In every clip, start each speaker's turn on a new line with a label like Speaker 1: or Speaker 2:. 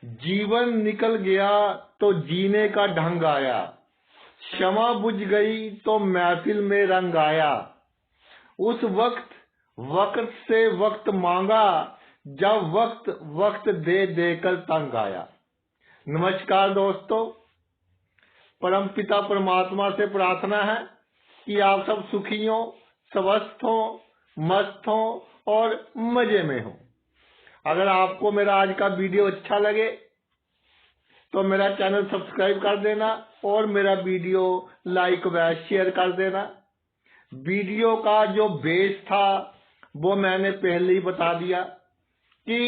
Speaker 1: जीवन निकल गया तो जीने का ढंग आया, क्षमा बुझ गई तो महफिल में रंग आया। उस वक्त वक्त से वक्त मांगा, जब वक्त वक्त दे देकर तंग आया। नमस्कार दोस्तों, परमपिता परमात्मा से प्रार्थना है कि आप सब सुखी हो, स्वस्थ हो, मस्त हो और मजे में हो। अगर आपको मेरा आज का वीडियो अच्छा लगे तो मेरा चैनल सब्सक्राइब कर देना और मेरा वीडियो लाइक व शेयर कर देना। वीडियो का जो बेस था वो मैंने पहले ही बता दिया कि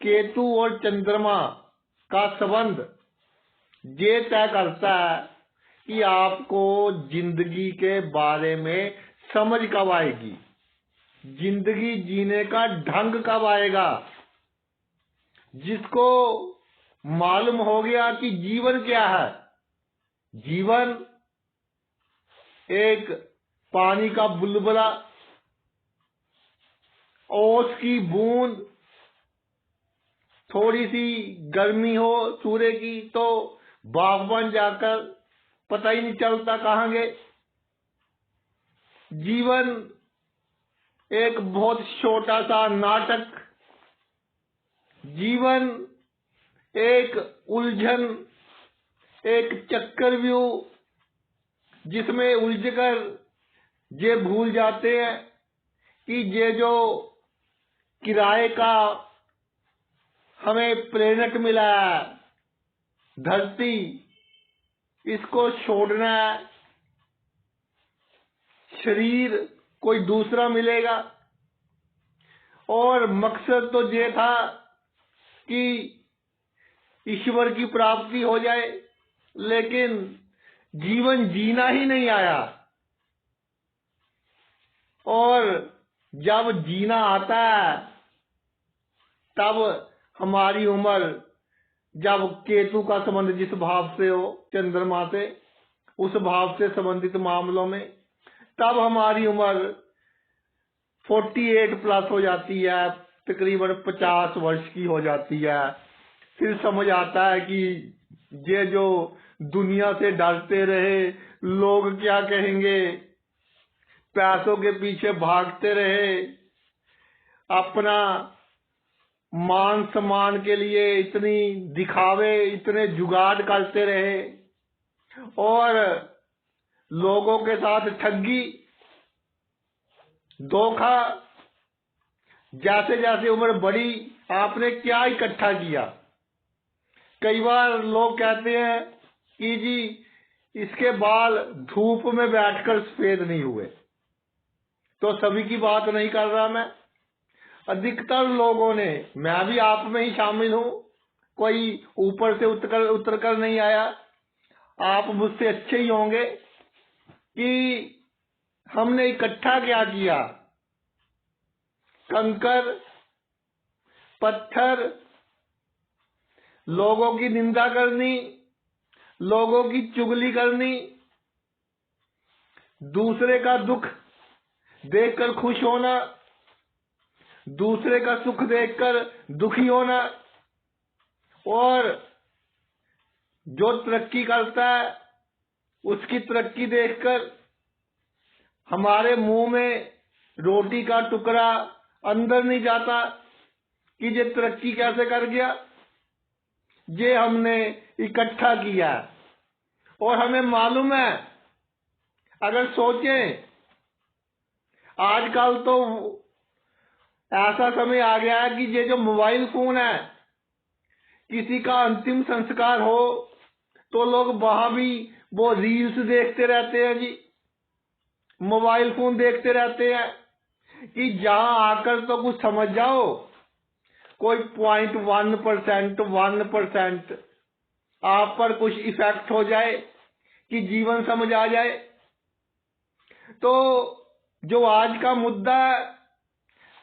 Speaker 1: केतु और चंद्रमा का संबंध ये तय करता है कि आपको जिंदगी के बारे में समझ कब आएगी, जिंदगी जीने का ढंग कब आएगा। जिसको मालूम हो गया कि जीवन क्या है, जीवन एक पानी का बुलबुला, ओस की बूंद, थोड़ी सी गर्मी हो सूर्य की तो भाप बन जाकर पता ही नहीं चलता कहाँ गए। जीवन एक बहुत छोटा सा नाटक, जीवन एक उलझन, एक चक्रव्यूह जिसमें उलझकर ये भूल जाते हैं कि ये जो किराए का हमें प्लेनेट मिला है धरती, इसको छोड़ना है, शरीर कोई दूसरा मिलेगा। और मकसद तो ये था कि ईश्वर की प्राप्ति हो जाए, लेकिन जीवन जीना ही नहीं आया। और जब जीना आता है तब हमारी उम्र, जब केतु का संबंध जिस भाव से हो चंद्रमा से, उस भाव से संबंधित मामलों में, तब हमारी उम्र 48 प्लस हो जाती है, तकरीबन 50 वर्ष की हो जाती है। फिर समझ आता है कि ये जो दुनिया से डरते रहे, लोग क्या कहेंगे, पैसों के पीछे भागते रहे, अपना मान सम्मान के लिए इतनी दिखावे, इतने जुगाड़ करते रहे और लोगों के साथ ठगी, धोखा। जैसे जैसे उम्र बढ़ी आपने क्या इकट्ठा किया। कई बार लोग कहते हैं कि जी इसके बाल धूप में बैठकर सफेद नहीं हुए, तो सभी की बात नहीं कर रहा मैं। अधिकतर लोगों ने, मैं भी आप में ही शामिल हूं, कोई ऊपर से उतर कर नहीं आया, आप मुझसे अच्छे ही होंगे कि हमने इकट्ठा क्या किया। कंकर, पत्थर, लोगों की निंदा करनी, लोगों की चुगली करनी, दूसरे का दुख देखकर खुश होना, दूसरे का सुख देखकर दुखी होना, और जो तरक्की करता है उसकी तरक्की देखकर हमारे मुंह में रोटी का टुकड़ा अंदर नहीं जाता कि ये तरक्की कैसे कर गया। ये हमने इकट्ठा किया और हमें मालूम है। अगर सोचें, आजकल तो ऐसा समय आ गया है कि ये जो मोबाइल फोन है, किसी का अंतिम संस्कार हो तो लोग वहां भी वो रील्स देखते रहते हैं जी, मोबाइल फोन देखते रहते हैं कि जहां आकर तो कुछ समझ जाओ, कोई 0.1%, 1% आप पर कुछ इफेक्ट हो जाए कि जीवन समझ आ जाए। तो जो आज का मुद्दा है,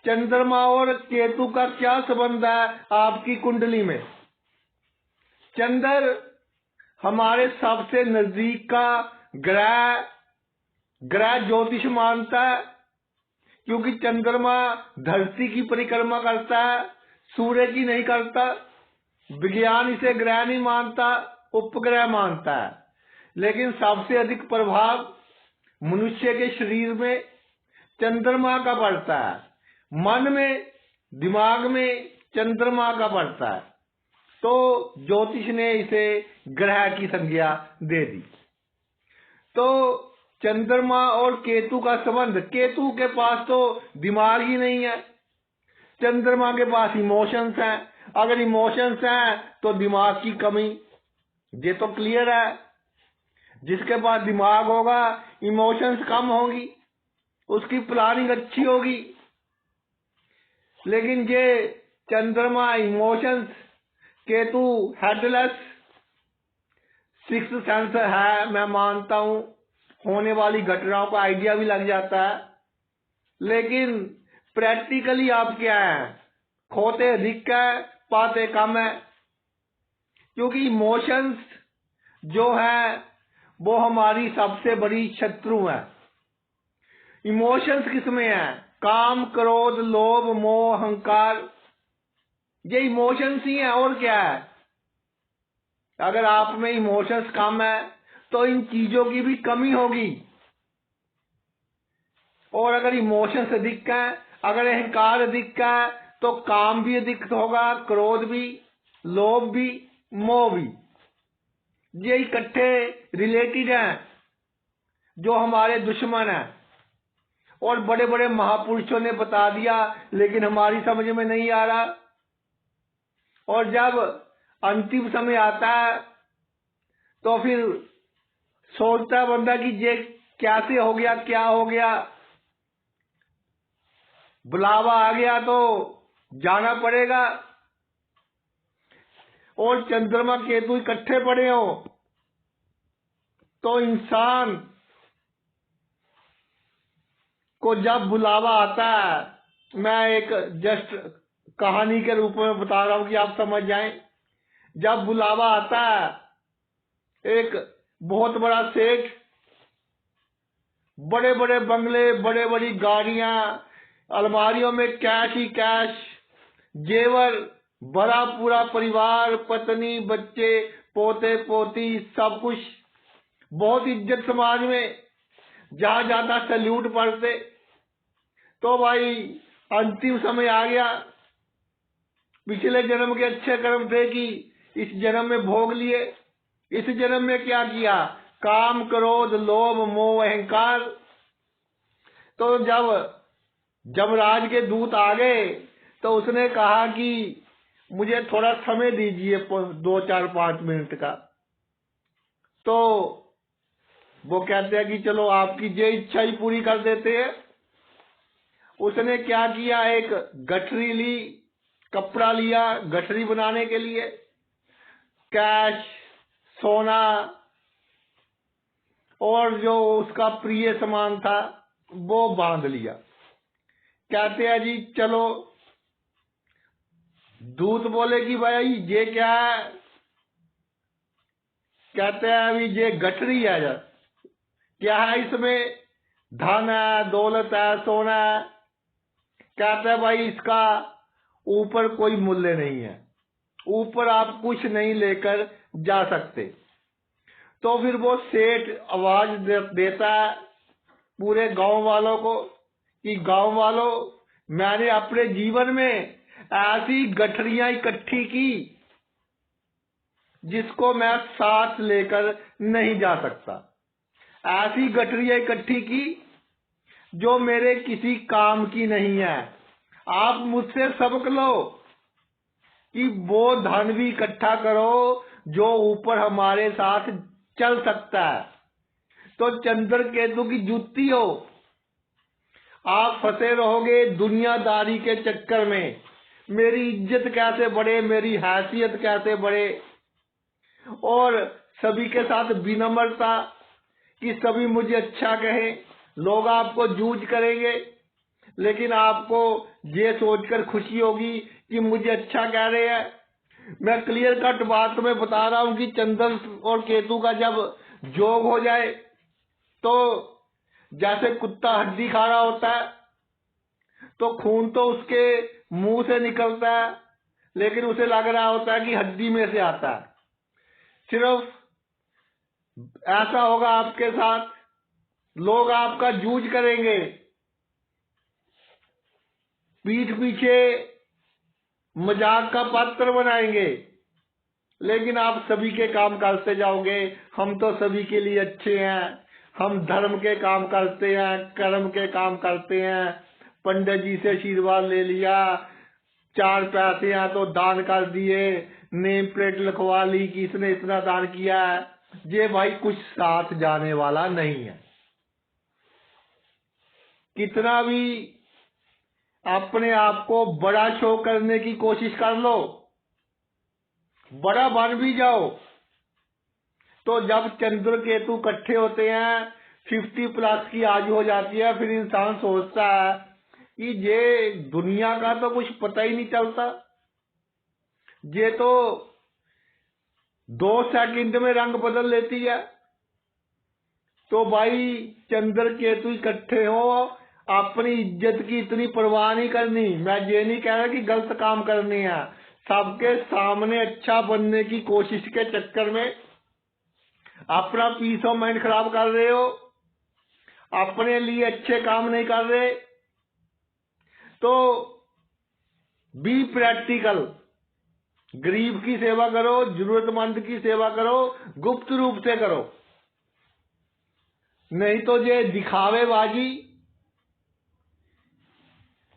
Speaker 1: चंद्रमा और केतु का क्या संबंध है आपकी कुंडली में। चंद्र हमारे सबसे नजदीक का ग्रह ज्योतिष मानता है, क्योंकि चंद्रमा धरती की परिक्रमा करता है, सूर्य की नहीं करता। विज्ञान इसे ग्रह नहीं मानता, उपग्रह मानता है, लेकिन सबसे अधिक प्रभाव मनुष्य के शरीर में चंद्रमा का पड़ता है, मन में, दिमाग में चंद्रमा का पड़ता है। तो ज्योतिष ने इसे ग्रह की संज्ञा दे दी। तो चंद्रमा और केतु का संबंध, केतु के पास तो दिमाग ही नहीं है, चंद्रमा के पास इमोशंस हैं। अगर इमोशंस हैं तो दिमाग की कमी, ये तो क्लियर है। जिसके पास दिमाग होगा इमोशंस कम होगी, उसकी प्लानिंग अच्छी होगी। लेकिन ये चंद्रमा emotions, Ketu headless, sixth sense है, मैं मानता हूं, होने वाली घटनाओं का आइडिया भी लग जाता है। लेकिन प्रैक्टिकली आप क्या है, खोते अधिक है, पाते कम है। क्योंकि इमोशंस जो है वो हमारी सबसे बड़ी शत्रु है। इमोशंस किसमें है? काम, क्रोध, लोभ, मोह, अहंकार, ये इमोशंस ही है, और क्या है। अगर आप में इमोशंस कम है तो इन चीजों की भी कमी होगी। और अगर इमोशंस अधिक है, अगर अहंकार अधिक है, तो काम भी अधिक होगा, क्रोध भी, लोभ भी, मोह भी। ये इकट्ठे रिलेटेड हैं, जो हमारे दुश्मन हैं। और बड़े बड़े महापुरुषों ने बता दिया, लेकिन हमारी समझ में नहीं आ रहा। और जब अंतिम समय आता है तो फिर सोचता है बंदा कि ये कैसे हो गया, क्या हो गया। बुलावा आ गया तो जाना पड़ेगा। और चंद्रमा केतु इकट्ठे पड़े हो तो इंसान को जब बुलावा आता है, मैं एक जस्ट कहानी के रूप में बता रहा हूं कि आप समझ जाएं। जब बुलावा आता है, एक बहुत बड़ा सेठ, बड़े बड़े बंगले, बड़े बड़ी गाड़ियां, अलमारियों में कैश ही कैश, जेवर, बड़ा पूरा परिवार, पत्नी, बच्चे, पोते पोती, सब कुछ, बहुत इज्जत समाज में, जहां जाता सैल्यूट पड़ते। तो भाई अंतिम समय आ गया। पिछले जन्म के अच्छे कर्म थे कि इस जन्म में भोग लिए, इस जन्म में क्या किया, काम, क्रोध, लोभ, मोह, अहंकार। तो जब यमराज के दूत आ गए तो उसने कहा कि मुझे थोड़ा समय दीजिए, 2-4-5 मिनट का। तो वो कहते हैं कि चलो आपकी ये इच्छा ही पूरी कर देते हैं। उसने क्या किया, एक गठरी ली, कपड़ा लिया गठरी बनाने के लिए, कैश, सोना और जो उसका प्रिय सामान था वो बांध लिया। कहते हैं जी चलो। दूत बोले कि भाई ये क्या है? कहते हैं अभी ये गठरी है, जब क्या है इसमें, धन है, दौलत है, सोना है। कहते हैं भाई इसका ऊपर कोई मूल्य नहीं है, ऊपर आप कुछ नहीं लेकर जा सकते। तो फिर वो सेठ आवाज देता है पूरे गांव वालों को कि गांव वालों, मैंने अपने जीवन में ऐसी गठरियां इकट्ठी की जिसको मैं साथ लेकर नहीं जा सकता। ऐसी गठरियां इकट्ठी की जो मेरे किसी काम की नहीं है। आप मुझसे सबक लो कि वो धन भी इकट्ठा करो जो ऊपर हमारे साथ चल सकता है। तो चंद्र केतु की जुत्ती हो, आप फंसे रहोगे दुनियादारी के चक्कर में। मेरी इज्जत कैसे बढ़े, मेरी हैसियत कैसे बढ़े, और सभी के साथ विनम्रता कि सभी मुझे अच्छा कहें। लोग आपको जूझ करेंगे, लेकिन आपको ये सोचकर खुशी होगी कि मुझे अच्छा कह रहे हैं। मैं क्लियर कट बात में बता रहा हूं कि चंद्र और केतु का जब जोग हो जाए तो जैसे कुत्ता हड्डी खा रहा होता है तो खून तो उसके मुंह से निकलता है, लेकिन उसे लग रहा होता है कि हड्डी में से आता है। सिर्फ ऐसा होगा आपके साथ, लोग आपका जूझ करेंगे, पीठ पीछे मजाक का पात्र बनाएंगे, लेकिन आप सभी के काम करते जाओगे। हम तो सभी के लिए अच्छे हैं, हम धर्म के काम करते हैं, कर्म के काम करते हैं, पंडित जी से आशीर्वाद ले लिया, 4 पैसे हैं तो दान कर दिए, नेम प्लेट लिखवा ली कि इसने इतना दान किया है। ये भाई कुछ साथ जाने वाला नहीं है। कितना भी अपने आप को बड़ा शो करने की कोशिश कर लो, बड़ा बन भी जाओ, तो जब चंद्र केतु इकट्ठे होते हैं, 50+ की आयु हो जाती है, फिर इंसान सोचता है कि ये दुनिया का तो कुछ पता ही नहीं चलता, ये तो 2 सेकंड में रंग बदल लेती है। तो भाई चंद्र केतु इकट्ठे हो, अपनी इज्जत की इतनी परवाह नहीं करनी। मैं ये नहीं कह रहा कि गलत काम करनी है, सबके सामने अच्छा बनने की कोशिश के चक्कर में अपना पीस ऑफ माइंड खराब कर रहे हो, अपने लिए अच्छे काम नहीं कर रहे। तो बी प्रैक्टिकल, गरीब की सेवा करो, जरूरतमंद की सेवा करो, गुप्त रूप से करो, नहीं तो ये दिखावेबाजी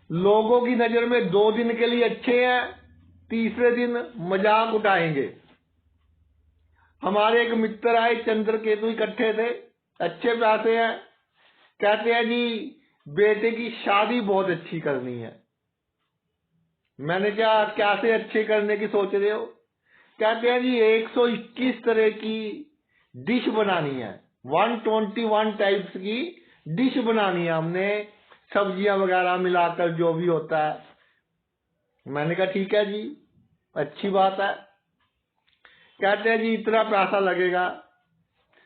Speaker 1: लोगों की नजर में 2 दिन के लिए अच्छे हैं, तीसरे दिन मजाक उठाएंगे। हमारे एक मित्र आए, चंद्र केतु इकट्ठे थे, अच्छे पैसे हैं, कहते हैं जी बेटे की शादी बहुत अच्छी करनी है। मैंने क्या कैसे अच्छे करने की सोच रहे हो? कहते हैं जी 121 तरह की डिश बनानी है, 121 टाइप्स की डिश बनानी है हमने, सब्जियां वगैरह मिलाकर जो भी होता है। मैंने कहा ठीक है जी, अच्छी बात है। कहते हैं जी इतना पैसा लगेगा।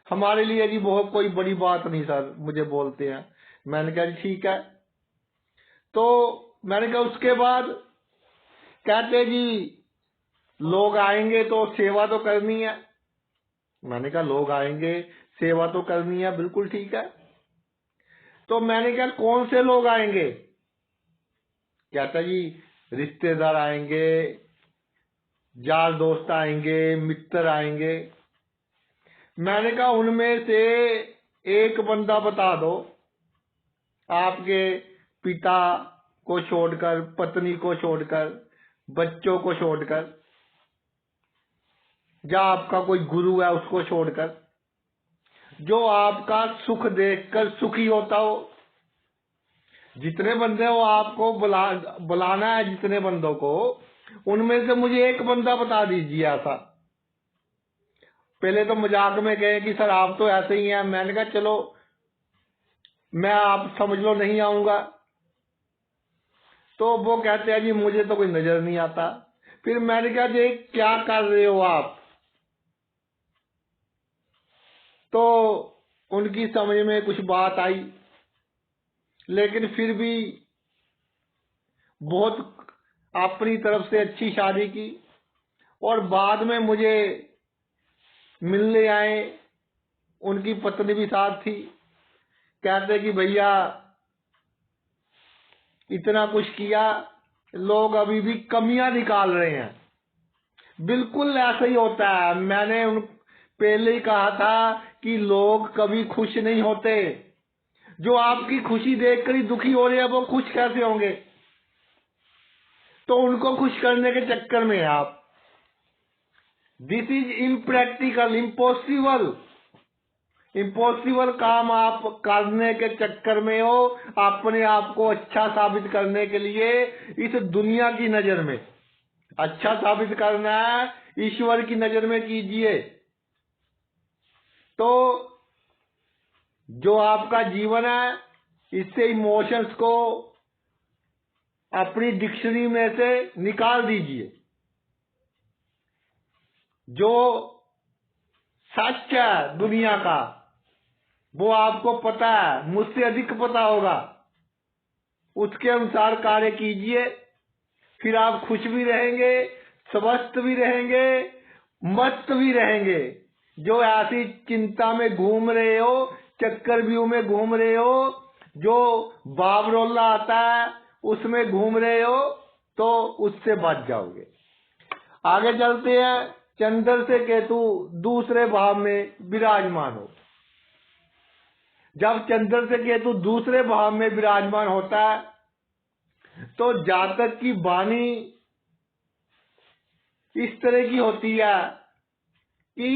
Speaker 1: हमारे लिए जी बहुत कोई बड़ी बात नहीं सर, मुझे बोलते हैं। मैंने कहा जी ठीक है। तो मैंने कहा उसके बाद? कहते जी लोग आएंगे तो सेवा तो करनी है। मैंने कहा लोग आएंगे, सेवा तो करनी है, बिल्कुल ठीक है। तो मैंने कहा कौन से लोग आएंगे? कहता जी रिश्तेदार आएंगे, यार दोस्त आएंगे, मित्र आएंगे। मैंने कहा उनमें से एक बंदा बता दो, आपके पिता को छोड़कर, पत्नी को छोड़कर, बच्चों को छोड़कर, या आपका कोई गुरु है उसको छोड़कर, जो आपका सुख देखकर सुखी होता हो। जितने बंदे हो आपको बुलाना है, जितने बंदों को, उनमें से मुझे एक बंदा बता दीजिए ऐसा। पहले तो मजाक में कहे कि सर आप तो ऐसे ही हैं। मैंने कहा चलो मैं, आप समझ लो नहीं आऊंगा। तो वो कहते हैं जी मुझे तो कोई नजर नहीं आता। फिर मैंने कहा जी क्या कर रहे हो आप? तो उनकी समझ में कुछ बात आई, लेकिन फिर भी बहुत अपनी तरफ से अच्छी शादी की। और बाद में मुझे मिलने आए, उनकी पत्नी भी साथ थी। कहते कि भैया इतना कुछ किया, लोग अभी भी कमियां निकाल रहे हैं। बिल्कुल ऐसा ही होता है। मैंने पहले ही कहा था कि लोग कभी खुश नहीं होते। जो आपकी खुशी देखकर ही दुखी हो रहे हैं, वो खुश कैसे होंगे? तो उनको खुश करने के चक्कर में आप, दिस इज इम्प्रैक्टिकल, इम्पॉसिबल काम आप करने के चक्कर में हो, अपने आप को अच्छा साबित करने के लिए। इस दुनिया की नजर में अच्छा साबित करना है, ईश्वर की नजर में कीजिए। तो जो आपका जीवन है, इससे इमोशंस को अपनी डिक्शनरी में से निकाल दीजिए। जो सच है दुनिया का वो आपको पता है, मुझसे अधिक पता होगा, उसके अनुसार कार्य कीजिए। फिर आप खुश भी रहेंगे, स्वस्थ भी रहेंगे, मस्त भी रहेंगे। जो ऐसी चिंता में घूम रहे हो, चक्रव्यूह में घूम रहे हो, जो बावरोला आता है उसमें घूम रहे हो, तो उससे बच जाओगे। आगे चलते हैं। चंद्र से केतु दूसरे भाव में विराजमान हो। जब चंद्र से केतु दूसरे भाव में विराजमान होता है तो जातक की वाणी इस तरह की होती है कि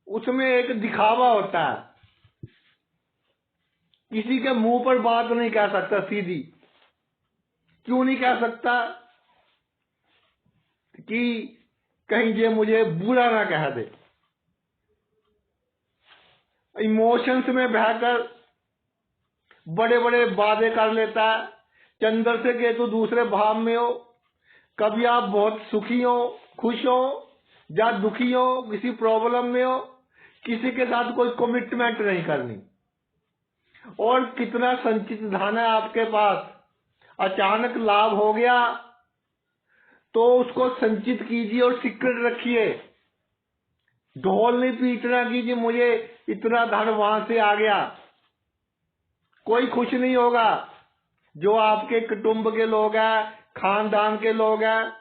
Speaker 1: उसमें एक दिखावा होता है। किसी के मुंह पर बात नहीं कह सकता सीधी। क्यों नहीं कह सकता? कि कहीं ये मुझे बुरा ना कह दे। इमोशंस में बहकर बड़े बड़े वादे कर लेता है। चंद्र से केतु दूसरे भाव में हो, कभी आप बहुत सुखी हो, खुश हो, या दुखी हो, किसी प्रॉब्लम में हो, किसी के साथ कोई कमिटमेंट नहीं करनी। और कितना संचित धन है आपके पास, अचानक लाभ हो गया तो उसको संचित कीजिए और सीक्रेट रखिए। ढोल नहीं पीटना कीजिए मुझे इतना धन वहां से आ गया। कोई खुश नहीं होगा। जो आपके कुटुंब के लोग हैं, खानदान के लोग हैं,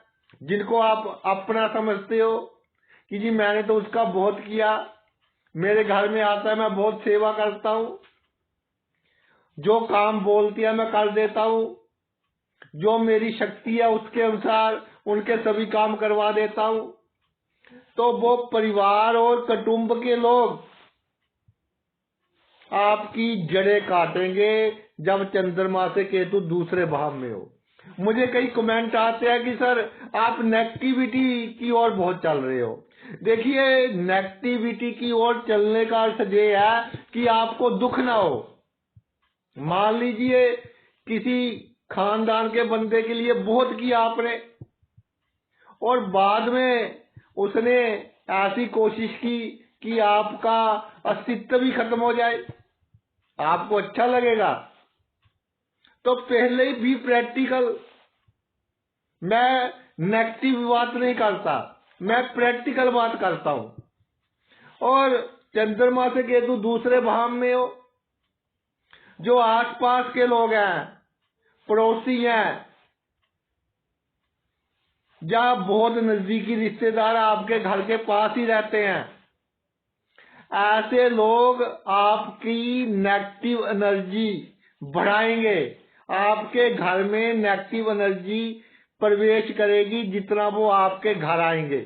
Speaker 1: जिनको आप अपना समझते हो कि जी मैंने तो उसका बहुत किया, मेरे घर में आता है, मैं बहुत सेवा करता हूं, जो काम बोलती है मैं कर देता हूं, जो मेरी शक्ति है उसके अनुसार उनके सभी काम करवा देता हूं, तो वो परिवार और कुटुंब के लोग आपकी जड़ें काटेंगे जब चंद्रमा से केतु दूसरे भाव में हो। मुझे कई कमेंट आते हैं कि सर आप नेगेटिविटी की ओर बहुत चल रहे हो। देखिए, नेगेटिविटी की ओर चलने का अर्थ ये है कि आपको दुख ना हो। मान लीजिए किसी खानदान के बंदे के लिए बहुत किया आपने और बाद में उसने ऐसी कोशिश की कि आपका अस्तित्व भी खत्म हो जाए, आपको अच्छा लगेगा? तो पहले ही भी प्रैक्टिकल। मैं नेगेटिव बात नहीं करता, मैं प्रैक्टिकल बात करता हूं। और चंद्रमा से केतु दूसरे भाव में हो, जो आसपास के लोग हैं, पड़ोसी हैं, या बहुत नजदीकी रिश्तेदार आपके घर के पास ही रहते हैं, ऐसे लोग आपकी नेगेटिव एनर्जी बढ़ाएंगे। आपके घर में नेगेटिव एनर्जी प्रवेश करेगी जितना वो आपके घर आएंगे।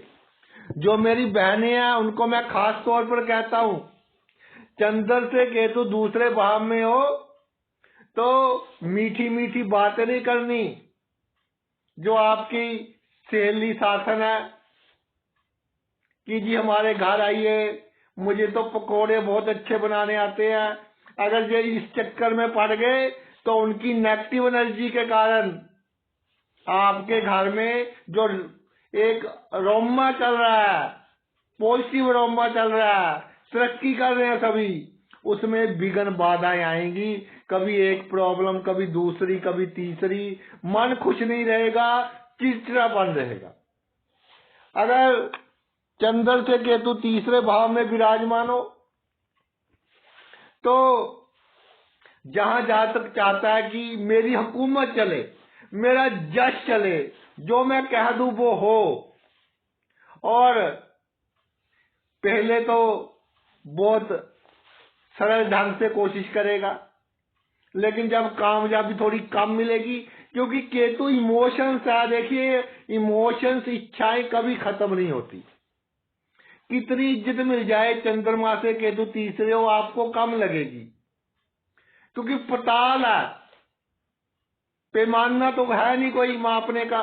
Speaker 1: जो मेरी बहनें हैं उनको मैं खास तौर पर कहता हूं, चंद्र से केतु दूसरे भाव में हो तो मीठी मीठी बातें नहीं करनी। जो आपकी सहेली साथन है कि जी हमारे घर आइए, मुझे तो पकोड़े बहुत अच्छे बनाने आते हैं, अगर ये इस चक्कर में पड़ गए तो उनकी नेगेटिव एनर्जी के कारण आपके घर में जो एक रोमा चल रहा है, पॉजिटिव रोमा चल रहा है, तरक्की कर रहे हैं सभी, उसमें विघ्न बाधाएं आएंगी। कभी एक प्रॉब्लम, कभी दूसरी, कभी तीसरी। मन खुश नहीं रहेगा, चिड़चिड़ापन रहेगा। अगर चंद्र से केतु तीसरे भाव में विराजमान हो तो जहां जातक चाहता है कि मेरी हुकूमत चले, मेरा जश चले, जो मैं कह दूं वो हो, और पहले तो बहुत सरल ढंग से कोशिश करेगा, लेकिन जब कामयाबी थोड़ी कम मिलेगी, क्योंकि केतु इमोशंस है। देखिए, इमोशंस, इच्छाएं कभी खत्म नहीं होती। कितनी इज्जत मिल जाए, चंद्रमा से केतु तीसरे हो, आपको कम लगेगी, क्योंकि पताल है, पैमाना तो है नहीं कोई मापने का।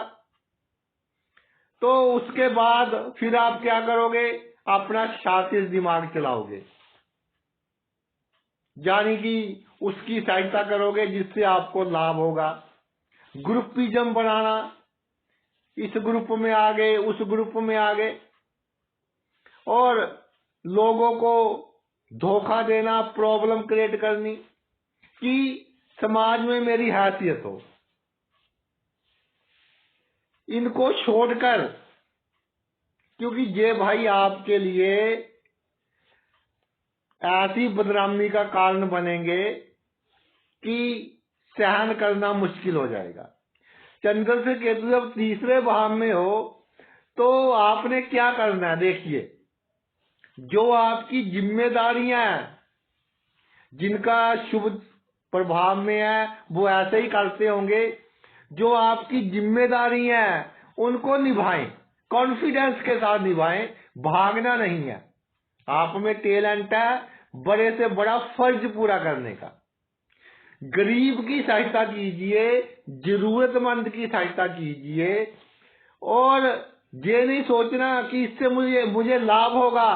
Speaker 1: तो उसके बाद फिर आप क्या करोगे? अपना शातिर दिमाग चलाओगे, यानी कि उसकी सहायता करोगे जिससे आपको लाभ होगा। ग्रुपिज्म बनाना, इस ग्रुप में आ गए, उस ग्रुप में आ गए, और लोगों को धोखा देना, प्रॉब्लम क्रिएट करनी कि समाज में मेरी हैसियत हो। इनको छोड़कर, क्योंकि ये भाई आपके लिए ऐसी बदनामी का कारण बनेंगे कि सहन करना मुश्किल हो जाएगा। चंद्र से केतु जब तीसरे भाव में हो तो आपने क्या करना है? देखिए, जो आपकी जिम्मेदारियां हैं, जिनका शुभ प्रभाव में है वो ऐसे ही करते होंगे। जो आपकी जिम्मेदारियां हैं उनको निभाएं, कॉन्फिडेंस के साथ निभाएं, भागना नहीं है। आप में टैलेंट है बड़े से बड़ा फर्ज पूरा करने का। गरीब की सहायता कीजिए, जरूरतमंद की सहायता कीजिए, और ये नहीं सोचना कि इससे मुझे लाभ होगा।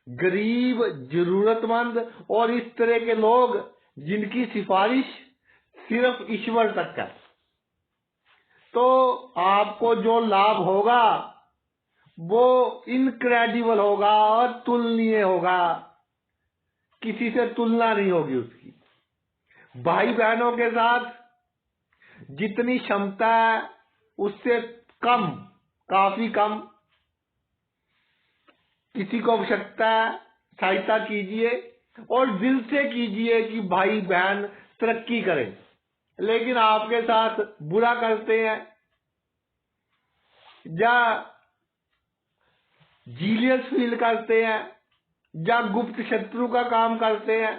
Speaker 1: गरीब, जरूरतमंद और इस तरह के लोग जिनकी सिफारिश सिर्फ ईश्वर तक है, तो आपको जो लाभ होगा वो इनक्रेडिबल होगा और तुलनीय होगा, किसी से तुलना नहीं होगी उसकी। भाई बहनों के साथ जितनी क्षमता है उससे कम, काफी कम किसी को आवश्यकता है सहायता कीजिए, और दिल से कीजिए कि भाई बहन तरक्की करें। लेकिन आपके साथ बुरा करते हैं या जीलियस फील करते हैं या गुप्त शत्रु का काम करते हैं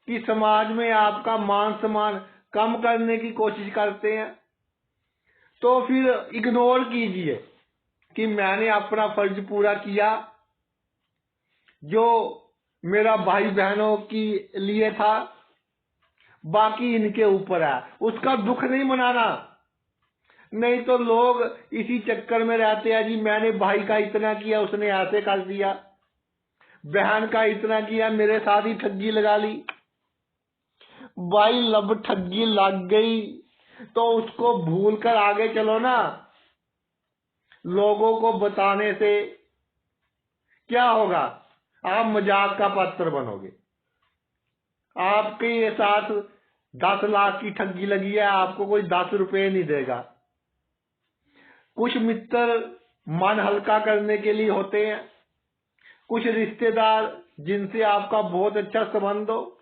Speaker 1: कि समाज में आपका मान सम्मान कम करने की कोशिश करते हैं, तो फिर इग्नोर कीजिए कि मैंने अपना फर्ज पूरा किया, जो मेरा भाई बहनों के लिए था, बाकी इनके ऊपर है। उसका दुख नहीं मनाना। नहीं तो लोग इसी चक्कर में रहते हैं, जी मैंने भाई का इतना किया उसने ऐसे कर दिया, बहन का इतना किया मेरे साथ ही ठगी लगा ली। भाई लब ठगी लग गई तो उसको भूल कर आगे चलो ना। लोगों को बताने से क्या होगा? आप मजाक का पात्र बनोगे। आपके साथ 10 लाख की ठगी लगी है, आपको कोई 10 रुपए नहीं देगा। कुछ मित्र मन हल्का करने के लिए होते हैं, कुछ रिश्तेदार जिनसे आपका बहुत अच्छा संबंध हो,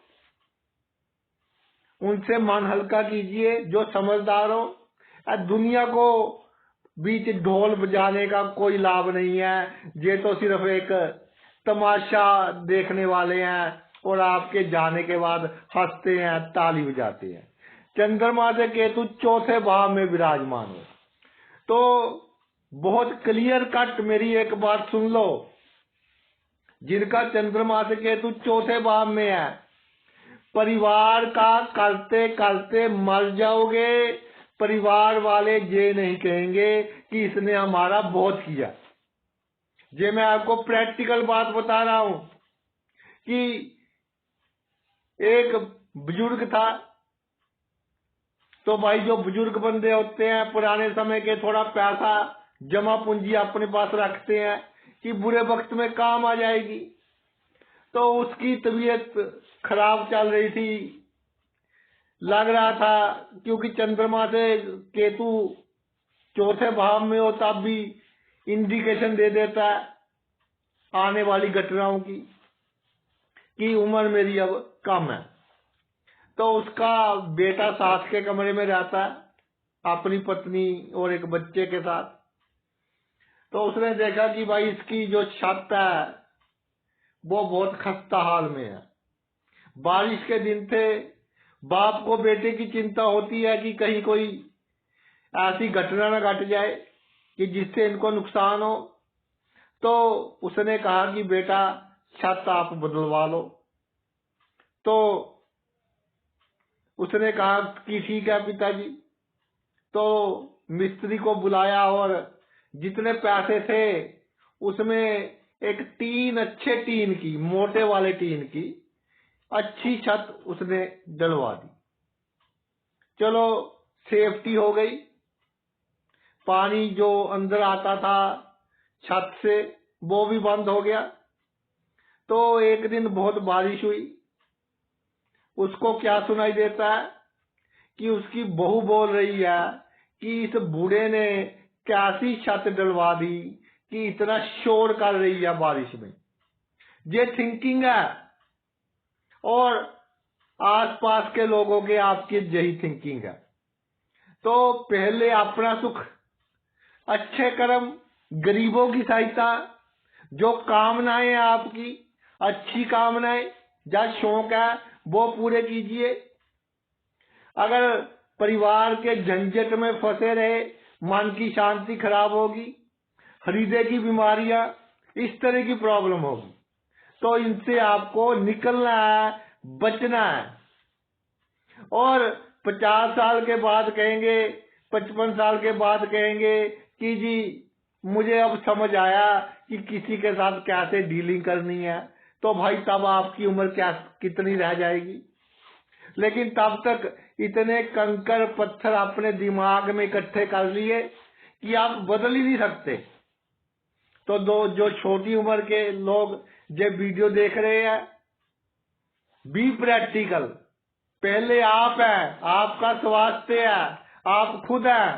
Speaker 1: उनसे मन हल्का कीजिए जो समझदार हो। दुनिया को बीच ढोल बजाने का कोई लाभ नहीं है, ये तो सिर्फ एक तमाशा देखने वाले हैं और आपके जाने के बाद हंसते हैं, ताली बजाते हैं। चंद्रमा से केतु चौथे भाव में विराजमान हो तो बहुत क्लियर कट मेरी एक बात सुन लो। जिनका चंद्रमा से केतु चौथे भाव में है, परिवार का करते करते मर जाओगे। परिवार वाले ये नहीं कहेंगे कि इसने हमारा बहुत किया। ये मैं आपको प्रैक्टिकल बात बता रहा हूं कि एक बुजुर्ग था, तो भाई जो बुजुर्ग बंदे होते हैं पुराने समय के, थोड़ा पैसा जमा पूंजी अपने पास रखते हैं कि बुरे वक्त में काम आ जाएगी। तो उसकी तबीयत खराब चल रही थी, लग रहा था, क्योंकि चंद्रमा से केतु चौथे भाव में हो तब भी इंडिकेशन दे देता है आने वाली घटनाओं की कि उम्र मेरी अब कम है। तो उसका बेटा साथ के कमरे में रहता है अपनी पत्नी और एक बच्चे के साथ। तो उसने देखा कि भाई इसकी जो छत है वो बहुत खस्ता हाल में है। बारिश के दिन थे, बाप को बेटे की चिंता होती है कि कहीं कोई ऐसी घटना न घट जाए कि जिससे इनको नुकसान हो। तो उसने कहा कि बेटा छत आप बदलवा लो। तो उसने कहा कि ठीक है पिताजी। तो मिस्त्री को बुलाया और जितने पैसे थे उसमें एक टीन, अच्छे टीन की, मोटे वाले टीन की अच्छी छत उसने डलवा दी। चलो सेफ्टी हो गई। पानी जो अंदर आता था छत से वो भी बंद हो गया। तो एक दिन बहुत बारिश हुई। उसको क्या सुनाई देता है कि उसकी बहू बोल रही है कि इस बूढ़े ने कैसी छत डलवा दी कि इतना शोर कर रही है बारिश में। ये थिंकिंग है, और आसपास के लोगों के आपकी यही थिंकिंग है। तो पहले अपना सुख, अच्छे कर्म, गरीबों की सहायता, जो कामनाएं हैं आपकी अच्छी कामनाएं, जो शौक है वो पूरे कीजिए। अगर परिवार के झंझट में फंसे रहे, मन की शांति खराब होगी, हृदय की बीमारियां, इस तरह की प्रॉब्लम होगी, तो इनसे आपको निकलना है, बचना है। और 50 साल के बाद कहेंगे, 55 साल के बाद कहेंगे कि जी मुझे अब समझ आया कि किसी के साथ कैसे डीलिंग करनी है, तो भाई तब आपकी उम्र क्या कितनी रह जाएगी। लेकिन तब तक इतने कंकर पत्थर अपने दिमाग में इकट्ठे कर लिए कि आप बदल ही नहीं सकते। तो जो छोटी उम्र के लोग जो वीडियो देख रहे हैं, बी प्रैक्टिकल। पहले आप है, आपका स्वास्थ्य है, आप खुद है,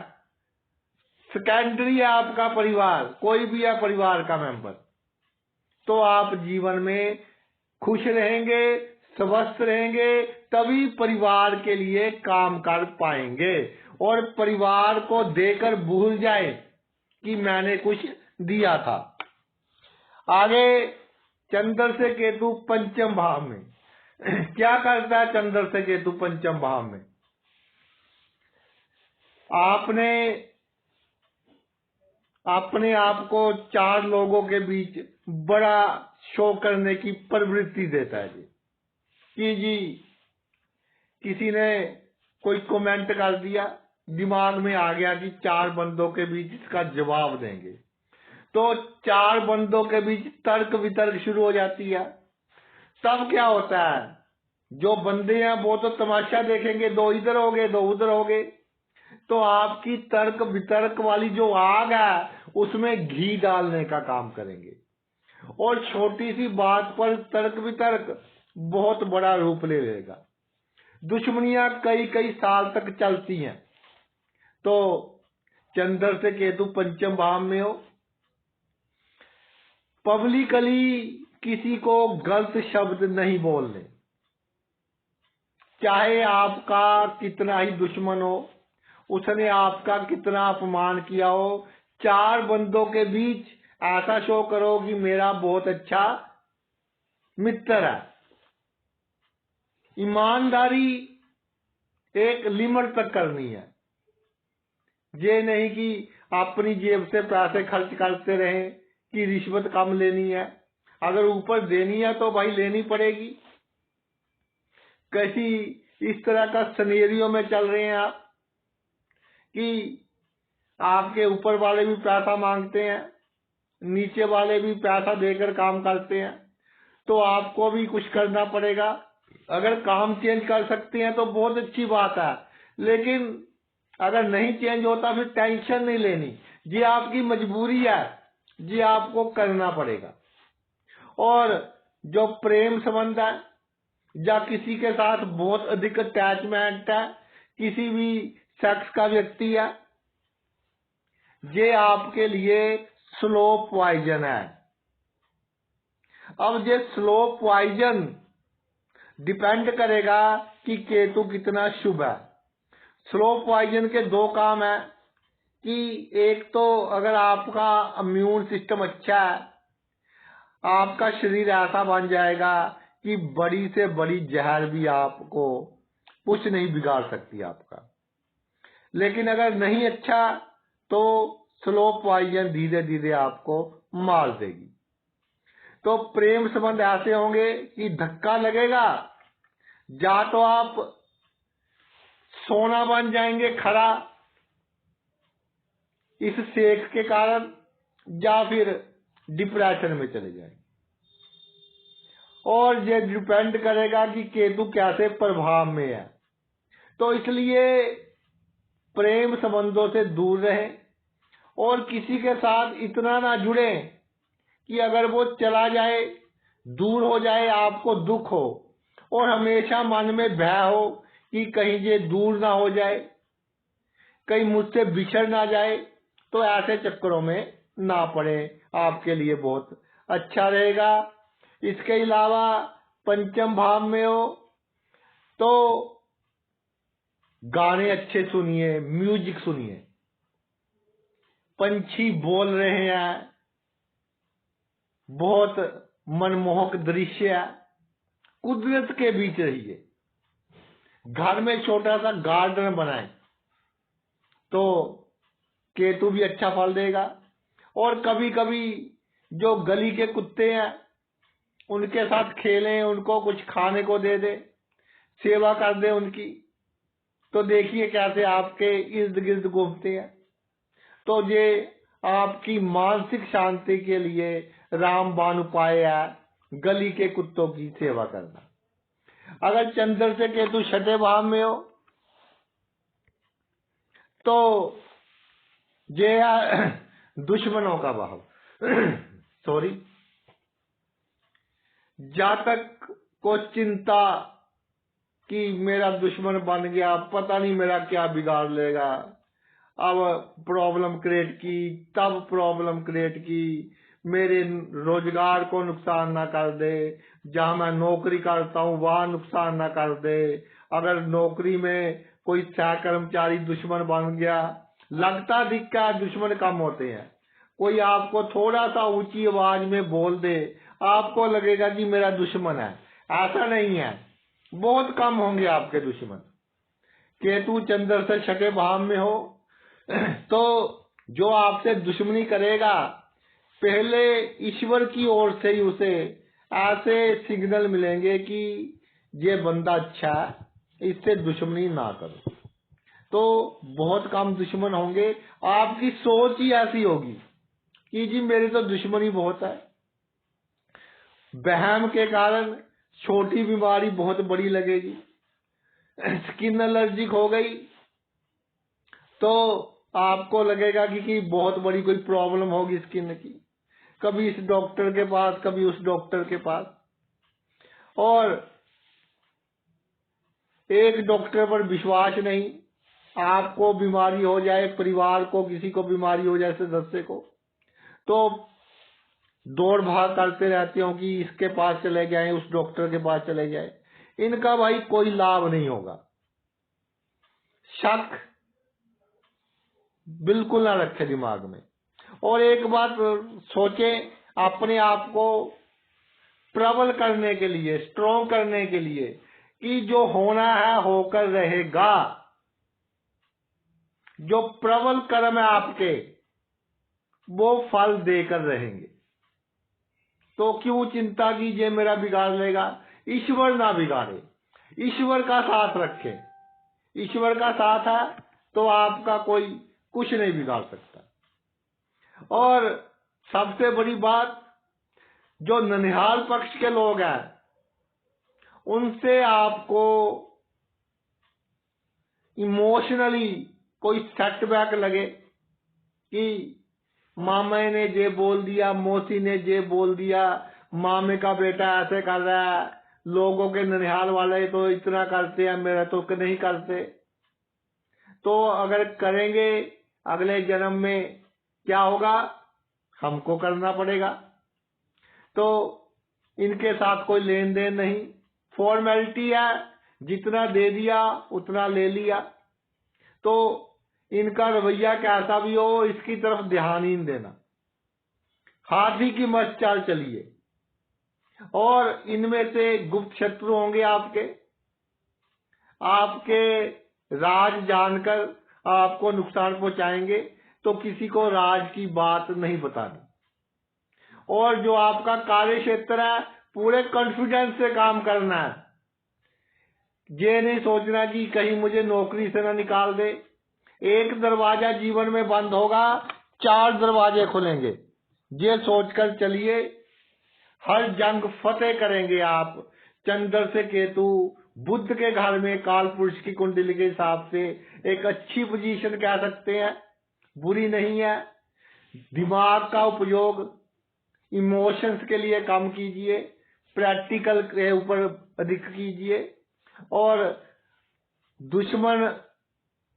Speaker 1: सेकेंडरी है आपका परिवार, कोई भी है परिवार का मेंबर। तो आप जीवन में खुश रहेंगे, स्वस्थ रहेंगे, तभी परिवार के लिए काम कर पाएंगे। और परिवार को देकर भूल जाए कि मैंने कुछ दिया था। आगे चंद्र से केतु पंचम भाव में क्या करता है? चंद्र से केतु पंचम भाव में आपने अपने आप को 4 लोगों के बीच बड़ा शो करने की प्रवृत्ति देता है जी, कि जी किसी ने कोई कमेंट कर दिया, दिमाग में आ गया कि 4 बंदों के बीच इसका जवाब देंगे, तो 4 बंदों के बीच तर्क वितर्क शुरू हो जाती है। तब क्या होता है, जो बंदे हैं वो तो तमाशा देखेंगे, 2 इधर हो गए 2 उधर हो गए, तो आपकी तर्क वितर्क वाली जो आग है उसमें घी डालने का काम करेंगे, और छोटी सी बात पर तर्क वितर्क बहुत बड़ा रूप ले लेगा। दुश्मनियां कई कई साल तक चलती हैं। तो चंद्र से केतु पंचम भाव में हो, पब्लिकली किसी को गलत शब्द नहीं बोलने, चाहे आपका कितना ही दुश्मन हो, उसने आपका कितना अपमान किया हो, 4 बंदों के बीच ऐसा शो करो कि मेरा बहुत अच्छा मित्र है। ईमानदारी एक लिमिट तक करनी है, ये नहीं कि अपनी जेब से पैसे खर्च करते रहें कि रिश्वत कम लेनी है। अगर ऊपर देनी है तो भाई लेनी पड़ेगी। कैसी इस तरह का सिनेरियो में चल रहे हैं आप कि आपके ऊपर वाले भी पैसा मांगते हैं, नीचे वाले भी पैसा देकर काम करते हैं, तो आपको भी कुछ करना पड़ेगा। अगर काम चेंज कर सकते हैं तो बहुत अच्छी बात है, लेकिन अगर नहीं चेंज होता फिर टेंशन नहीं लेनी, ये आपकी मजबूरी है, ये आपको करना पड़ेगा। और जो प्रेम संबंध है या किसी के साथ बहुत अधिक अटैचमेंट है, किसी भी सेक्स का व्यक्ति है, ये आपके लिए स्लो पॉइजन है। अब ये स्लो पॉइजन डिपेंड करेगा कि केतु कितना शुभ है। स्लो पॉइजन के 2 काम है कि एक तो अगर आपका इम्यून सिस्टम अच्छा है, आपका शरीर ऐसा बन जाएगा कि बड़ी से बड़ी जहर भी आपको कुछ नहीं बिगाड़ सकती आपका। लेकिन अगर नहीं अच्छा तो स्लो पॉइजन धीरे धीरे आपको मार देगी। तो प्रेम संबंध ऐसे होंगे कि धक्का लगेगा, या तो आप सोना बन जाएंगे खरा इस सेक के कारण, या फिर डिप्रेशन में चले जाएंगे। और ये डिपेंड करेगा कि केतु कैसे प्रभाव में है। तो इसलिए प्रेम संबंधों से दूर रहें, और किसी के साथ इतना ना जुड़े कि अगर वो चला जाए, दूर हो जाए, आपको दुख हो, और हमेशा मन में भय हो कि कहीं ये दूर ना हो जाए। कहीं मुझसे बिछड़ ना जाए, तो ऐसे चक्करों में ना पड़े, आपके लिए बहुत अच्छा रहेगा। इसके अलावा पंचम भाव में हो तो गाने अच्छे सुनिए, म्यूजिक सुनिए, पंछी बोल रहे हैं, बहुत मनमोहक दृश्य है, कुदरत के बीच रहिए। घर में छोटा सा गार्डन बनाएं तो केतु भी अच्छा फल देगा। और कभी कभी जो गली के कुत्ते हैं उनके साथ खेलें, उनको कुछ खाने को दे दे, सेवा कर दे उनकी, तो देखिए कैसे आपके इर्द गिर्द घूमते हैं। तो ये आपकी मानसिक शांति के लिए रामबाण उपाय है, गली के कुत्तों की सेवा करना। अगर चंद्र से केतु छठे भाव में हो तो ये है दुश्मनों का भाव। सॉरी, जातक को चिंता कि मेरा दुश्मन बन गया, पता नहीं मेरा क्या बिगाड़ लेगा, अब प्रॉब्लम क्रिएट की, तब प्रॉब्लम क्रिएट की, मेरे रोजगार को नुकसान ना कर दे, जहां मैं नौकरी करता हूं वहां नुकसान ना कर दे। अगर नौकरी में कोई सह कर्मचारी दुश्मन बन गया, लगता दिखता है दुश्मन कम होते हैं। कोई आपको थोड़ा सा ऊंची आवाज में बोल दे, आपको लगेगा कि मेरा दुश्मन है, ऐसा नहीं है, बहुत कम होंगे आपके दुश्मन। केतु चंद्र से छठे भाव में हो तो जो आपसे दुश्मनी करेगा, पहले ईश्वर की ओर से ही उसे ऐसे सिग्नल मिलेंगे कि ये बंदा अच्छा है, इससे दुश्मनी ना करो। तो बहुत कम दुश्मन होंगे। आपकी सोच ही ऐसी होगी कि जी मेरी तो दुश्मनी बहुत है। वहम के कारण छोटी बीमारी बहुत बड़ी लगेगी। स्किन एलर्जिक हो गई तो आपको लगेगा कि बहुत बड़ी कोई प्रॉब्लम होगी स्किन की, कभी इस डॉक्टर के पास, कभी उस डॉक्टर के पास, और एक डॉक्टर पर विश्वास नहीं। आपको बीमारी हो जाए, परिवार को किसी को बीमारी हो जाए, सदस्य को, तो दौड़ भाग करते रहते हो कि इसके पास चले जाएं, उस डॉक्टर के पास चले जाएं। इनका भाई कोई लाभ नहीं होगा। शक बिल्कुल ना रखे दिमाग में। और एक बात सोचें, अपने आप को प्रबल करने के लिए, स्ट्रॉन्ग करने के लिए, कि जो होना है होकर रहेगा। जो प्रबल कर्म है आपके, वो फल देकर रहेंगे। तो क्यों चिंता कीजिए मेरा बिगाड़ लेगा? ईश्वर ना बिगाड़े, ईश्वर का साथ रखे। ईश्वर का साथ है तो आपका कोई कुछ नहीं बिगाड़ सकता। और सबसे बड़ी बात, जो ननिहाल पक्ष के लोग हैं उनसे आपको इमोशनली कोई सेटबैक लगे कि मामा ने ये बोल दिया, मौसी ने ये बोल दिया, मामे का बेटा ऐसे कर रहा है, लोगों के ननिहाल वाले तो इतना करते हैं, मेरा तो नहीं करते। तो अगर करेंगे अगले जन्म में क्या होगा, हमको करना पड़ेगा। तो इनके साथ कोई लेन देन नहीं, फॉर्मेलिटी है, जितना दे दिया उतना ले लिया। तो इनका रवैया कैसा भी हो, इसकी तरफ ध्यान ही नहीं देना। हाथी की मस्त चाल चलिए। और इनमें से गुप्त शत्रु होंगे आपके राज जानकर आपको नुकसान पहुंचाएंगे, तो किसी को राज की बात नहीं बतानी। और जो आपका कार्य क्षेत्र है, पूरे कॉन्फिडेंस से काम करना है। ये नहीं सोचना कि कहीं मुझे नौकरी से ना निकाल दे। एक दरवाजा जीवन में बंद होगा, 4 दरवाजे खुलेंगे। ये सोचकर चलिए, हर जंग फतेह करेंगे आप। चंद्र से केतु बुध के घर में काल पुरुष की कुंडली के हिसाब से एक अच्छी पोजीशन कह सकते हैं, बुरी नहीं है। दिमाग का उपयोग इमोशंस के लिए कम कीजिए, प्रैक्टिकल के ऊपर अधिक कीजिए, और दुश्मन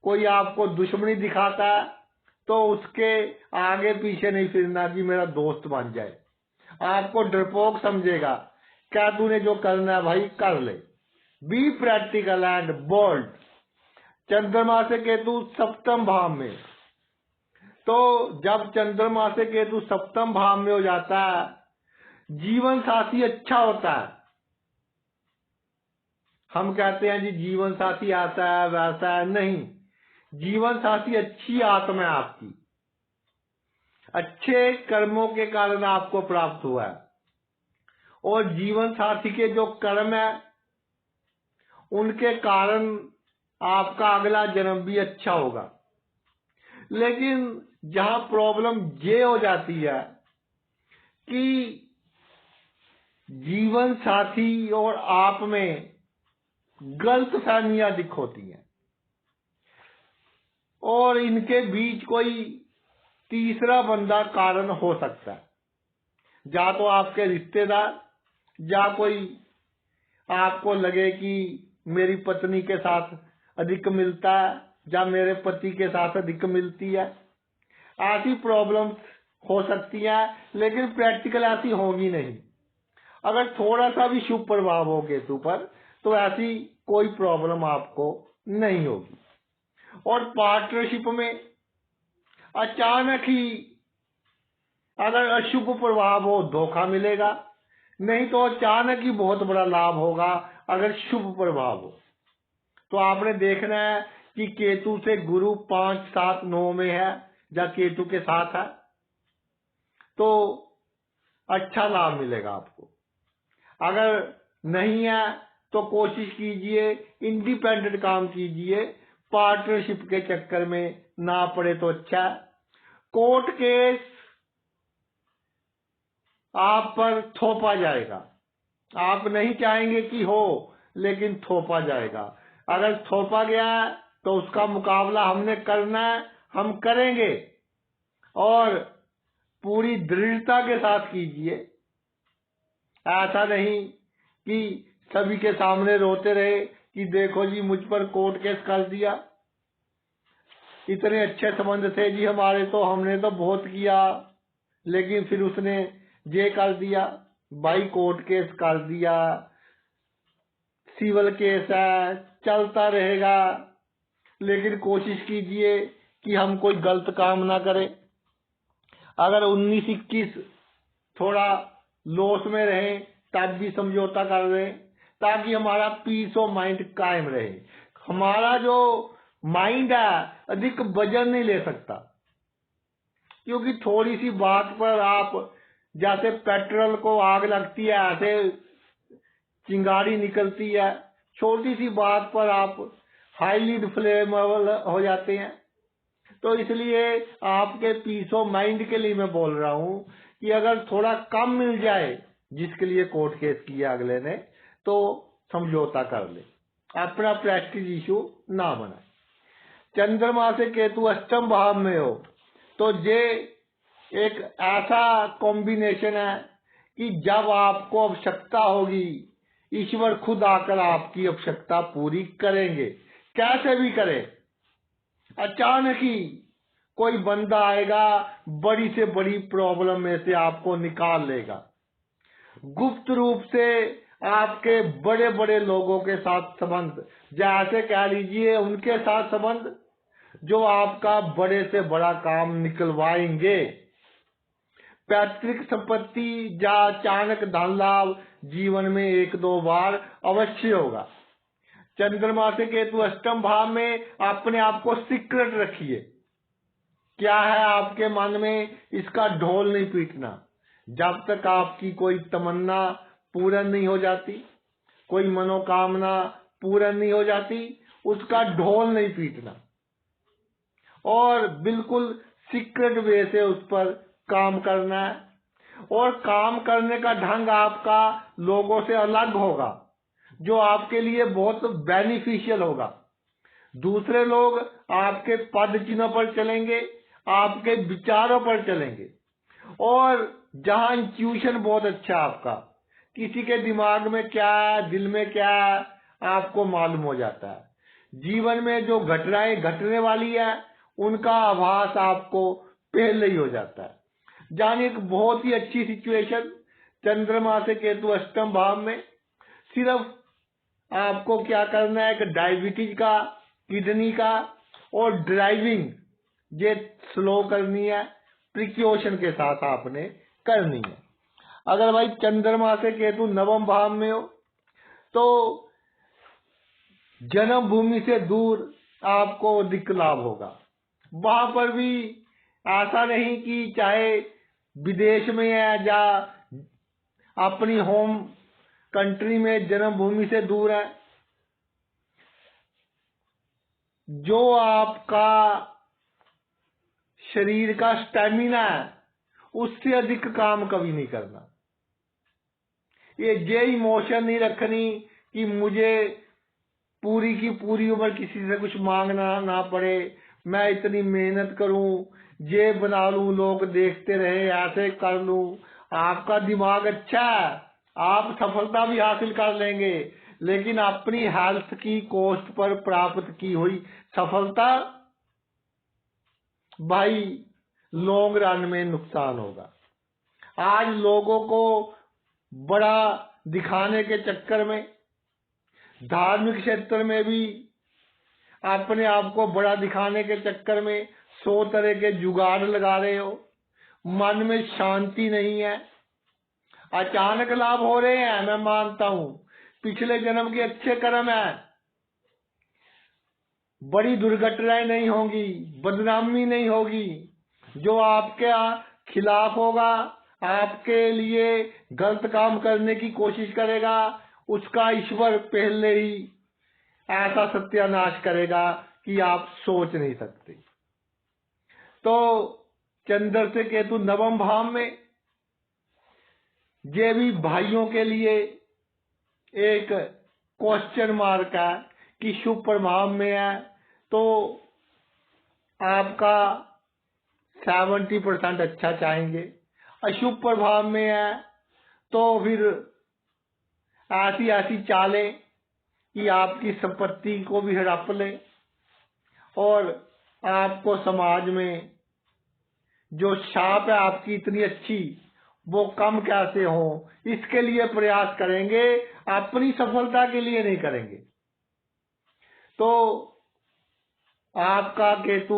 Speaker 1: कोई आपको दुश्मनी दिखाता है तो उसके आगे पीछे नहीं फिरना कि मेरा दोस्त बन जाए। आपको डरपोक समझेगा, क्या तूने जो करना है भाई कर ले। Be practical and bold. चंद्रमा से केतु सप्तम भाव में, तो जब चंद्रमा से केतु सप्तम भाव में हो जाता है, जीवन साथी अच्छा होता है। हम कहते हैं जी जीवन साथी आता है वैसा है, नहीं, जीवन साथी अच्छी आत्मा है आपकी, अच्छे कर्मों के कारण आपको प्राप्त हुआ है। और जीवन साथी के जो कर्म है उनके कारण आपका अगला जन्म भी अच्छा होगा। लेकिन जहां प्रॉब्लम ये हो जाती है कि जीवन साथी और आप में गलत फहमियां दिख होती हैं और इनके बीच कोई तीसरा बंदा कारण हो सकता है, या तो आपके रिश्तेदार, या कोई आपको लगे कि मेरी पत्नी के साथ अधिक मिलता है या मेरे पति के साथ अधिक मिलती है। ऐसी प्रॉब्लम्स हो सकती है, लेकिन प्रैक्टिकल ऐसी होगी नहीं। अगर थोड़ा सा भी शुभ प्रभाव हो केतु पर तो ऐसी कोई प्रॉब्लम आपको नहीं होगी। और पार्टनरशिप में अचानक ही अगर अशुभ प्रभाव हो धोखा मिलेगा, नहीं तो अचानक ही बहुत बड़ा लाभ होगा अगर शुभ प्रभाव हो। तो आपने देखना है कि केतु से गुरु 5, 7, 9 में है या केतु के साथ है तो अच्छा लाभ मिलेगा आपको। अगर नहीं है तो कोशिश कीजिए, इंडिपेंडेंट काम कीजिए, पार्टनरशिप के चक्कर में ना पड़े तो अच्छा। कोर्ट केस आप पर थोपा जाएगा, आप नहीं चाहेंगे कि हो, लेकिन थोपा जाएगा। अगर थोपा गया तो उसका मुकाबला हमने करना है, हम करेंगे, और पूरी दृढ़ता के साथ कीजिए। ऐसा नहीं कि सभी के सामने रोते रहे कि देखो जी मुझ पर कोर्ट केस कर दिया, इतने अच्छे संबंध थे जी हमारे, तो हमने तो बहुत किया, लेकिन फिर उसने ये कर दिया। भाई कोर्ट केस कर दिया, सिविल केस है, चलता रहेगा, लेकिन कोशिश कीजिए कि हम कोई गलत काम ना करें। अगर 19-21 थोड़ा लॉस में रहे तब भी समझौता कर रहे, ताकि हमारा पीस ऑफ माइंड कायम रहे। हमारा जो माइंड है अधिक वजन नहीं ले सकता, क्योंकि थोड़ी सी बात पर आप, जैसे पेट्रोल को आग लगती है ऐसे चिंगारी निकलती है, छोटी सी बात पर आप हाईली इन्फ्लेमेबल हो जाते हैं। तो इसलिए आपके पीस ऑफ माइंड के लिए मैं बोल रहा हूं कि अगर थोड़ा कम मिल जाए, जिसके लिए कोर्ट केस किया अगले ने, तो समझौता कर ले, अपना प्रेस्टीज इशू ना बनाए। चंद्रमा से केतु अष्टम भाव में हो तो ये एक ऐसा कॉम्बिनेशन है कि जब आपको आवश्यकता होगी, ईश्वर खुद आकर आपकी आवश्यकता पूरी करेंगे, कैसे भी करें। अचानक ही कोई बंदा आएगा, बड़ी से बड़ी प्रॉब्लम में से आपको निकाल लेगा। गुप्त रूप से आपके बड़े बड़े लोगों के साथ संबंध, जैसे कह लीजिए उनके साथ संबंध जो आपका बड़े से बड़ा काम निकलवाएंगे। पैतृक संपत्ति या अचानक धन लाभ जीवन में 1-2 बार अवश्य होगा। चंद्रमा से केतु अष्टम भाव में अपने आप को सीक्रेट रखिए। क्या है आपके मन में, इसका ढोल नहीं पीटना। जब तक आपकी कोई तमन्ना पूर्ण नहीं हो जाती, कोई मनोकामना पूर्ण नहीं हो जाती, उसका ढोल नहीं पीटना, और बिल्कुल सीक्रेट वे से उस पर काम करना है। और काम करने का ढंग आपका लोगों से अलग होगा, जो आपके लिए बहुत बेनिफिशियल होगा। दूसरे लोग आपके पद चिन्ह पर चलेंगे, आपके विचारों पर चलेंगे, और जहां इंट्यूशन बहुत अच्छा आपका, किसी के दिमाग में क्या है, दिल में क्या है, आपको मालूम हो जाता है। जीवन में जो घटनाएं घटने वाली है उनका आभास आपको पहले ही हो जाता है। जानिए एक बहुत ही अच्छी सिचुएशन, चंद्रमा से केतु अष्टम भाव में। सिर्फ आपको क्या करना है, एक डायबिटीज का, किडनी का और ड्राइविंग ये स्लो करनी है, प्रिकॉशन के साथ आपने करनी है। अगर भाई चंद्रमा से केतु नवम भाव में हो तो जन्मभूमि से दूर आपको अधिक लाभ होगा। वहां पर भी ऐसा नहीं कि चाहे विदेश में है या अपनी होम कंट्री में जन्मभूमि से दूर है, जो आपका शरीर का स्टैमिना है उससे अधिक काम कभी नहीं करना। ये इमोशन नहीं रखनी कि मुझे पूरी की पूरी उम्र किसी से कुछ मांगना ना पड़े, मैं इतनी मेहनत करूं, ये बना लूं, लोग देखते रहे, ऐसे कर लूं। आपका दिमाग अच्छा है, आप सफलता भी हासिल कर लेंगे, लेकिन अपनी हेल्थ की कॉस्ट पर प्राप्त की हुई सफलता भाई लॉन्ग रन में नुकसान होगा। आज लोगों को बड़ा दिखाने के चक्कर में, धार्मिक क्षेत्र में भी अपने आप को बड़ा दिखाने के चक्कर में 100 तरह के जुगाड़ लगा रहे हो, मन में शांति नहीं है। अचानक लाभ हो रहे हैं, मैं मानता हूं पिछले जन्म के अच्छे कर्म है, बड़ी दुर्घटनाएं नहीं होंगी, बदनामी नहीं होगी। जो आपके खिलाफ होगा, आपके लिए गलत काम करने की कोशिश करेगा, उसका ईश्वर पहले ही ऐसा सत्यानाश करेगा कि आप सोच नहीं सकते। तो चंद्र से केतु नवम भाव में, ये भी भाइयों के लिए एक क्वेश्चन मार्क है कि शुभ प्रभाव में है तो आपका 70% अच्छा चाहेंगे, अशुभ प्रभाव में है तो फिर ऐसी ऐसी चालें कि आपकी संपत्ति को भी हड़प ले और आपको समाज में जो छाप है आपकी इतनी अच्छी वो कम कैसे हो, इसके लिए प्रयास करेंगे, अपनी सफलता के लिए नहीं करेंगे। तो आपका केतु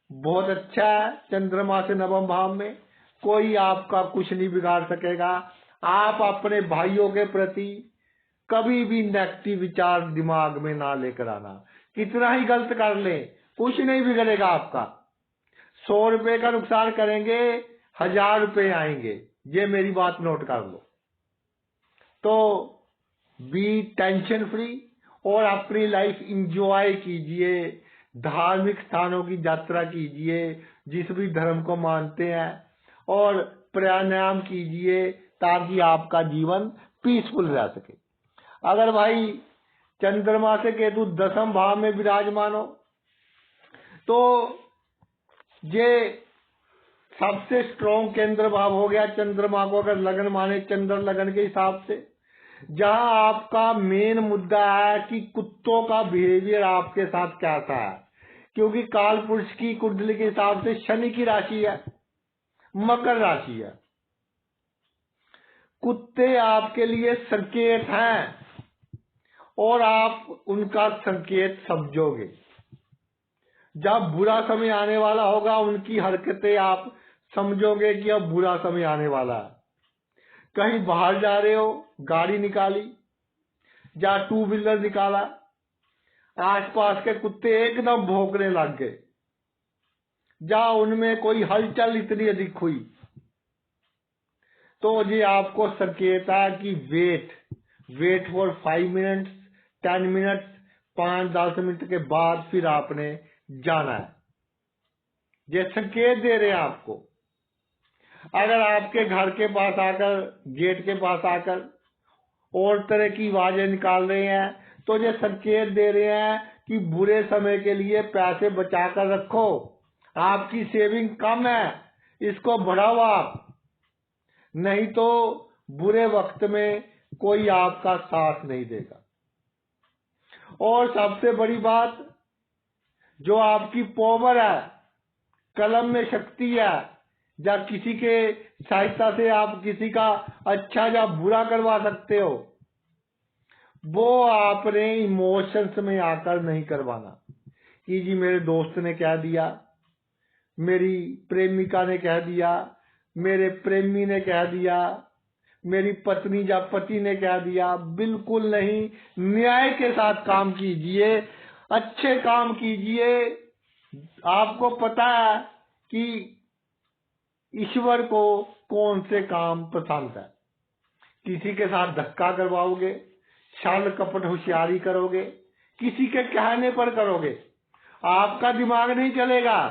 Speaker 1: बहुत अच्छा है, चंद्रमा से नवम भाव में, कोई आपका कुछ नहीं बिगाड़ सकेगा। आप अपने भाइयों के प्रति कभी भी नेगेटिव विचार दिमाग में ना लेकर आना। कितना ही गलत कर ले, कुछ नहीं बिगड़ेगा आपका। 100 रुपए का नुकसान करेंगे, 1000 रुपए आएंगे, ये मेरी बात नोट कर लो। तो बी टेंशन फ्री और अपनी लाइफ इंजॉय कीजिए, धार्मिक स्थानों की यात्रा कीजिए जिस भी धर्म को मानते हैं, और प्राणायाम कीजिए ताकि आपका जीवन पीसफुल रह सके। अगर भाई चंद्रमा से केतु दसम भाव में विराजमान हो तो ये सबसे स्ट्रॉन्ग केंद्र भाव हो गया चंद्रमा को अगर लगन माने, चंद्र लगन के हिसाब से, जहां आपका मेन मुद्दा है कि कुत्तों का बिहेवियर आपके साथ कैसा है। क्योंकि काल पुरुष की कुंडली के हिसाब से शनि की राशि है, मकर राशि है। कुत्ते आपके लिए संकेत हैं और आप उनका संकेत समझोगे। जब बुरा समय आने वाला होगा उनकी हरकतें आप समझोगे कि अब बुरा समय आने वाला है। कहीं बाहर जा रहे हो, गाड़ी निकाली या 2 व्हीलर निकाला, आसपास के कुत्ते एकदम भौंकने लग गए, जहां उनमें कोई हलचल इतनी अधिक हुई, तो ये आपको संकेत है कि wait for 5 minutes, 10 minutes, 5-10 minute के बाद फिर आपने जाना है। ये संकेत दे रहे हैं आपको। अगर आपके घर के पास आकर, गेट के पास आकर और तरह की आवाजें निकाल रहे हैं तो ये संकेत दे रहे हैं कि बुरे समय के लिए पैसे बचा कर रखो, आपकी सेविंग कम है, इसको बढ़ाओ आप, नहीं तो बुरे वक्त में कोई आपका साथ नहीं देगा। और सबसे बड़ी बात, जो आपकी पावर है, कलम में शक्ति है, या किसी के सहायता से आप किसी का अच्छा या बुरा करवा सकते हो, वो आपने इमोशंस में आकर नहीं करवाना कि जी मेरे दोस्त ने कह दिया, मेरी प्रेमिका ने कह दिया, मेरे प्रेमी ने कह दिया, मेरी पत्नी या पति ने कह दिया। बिल्कुल नहीं, न्याय के साथ काम कीजिए, अच्छे काम कीजिए। आपको पता है कि ईश्वर को कौन से काम पसंद है। किसी के साथ धक्का करवाओगे, छल कपट होशियारी करोगे, किसी के कहने पर करोगे, आपका दिमाग नहीं चलेगा।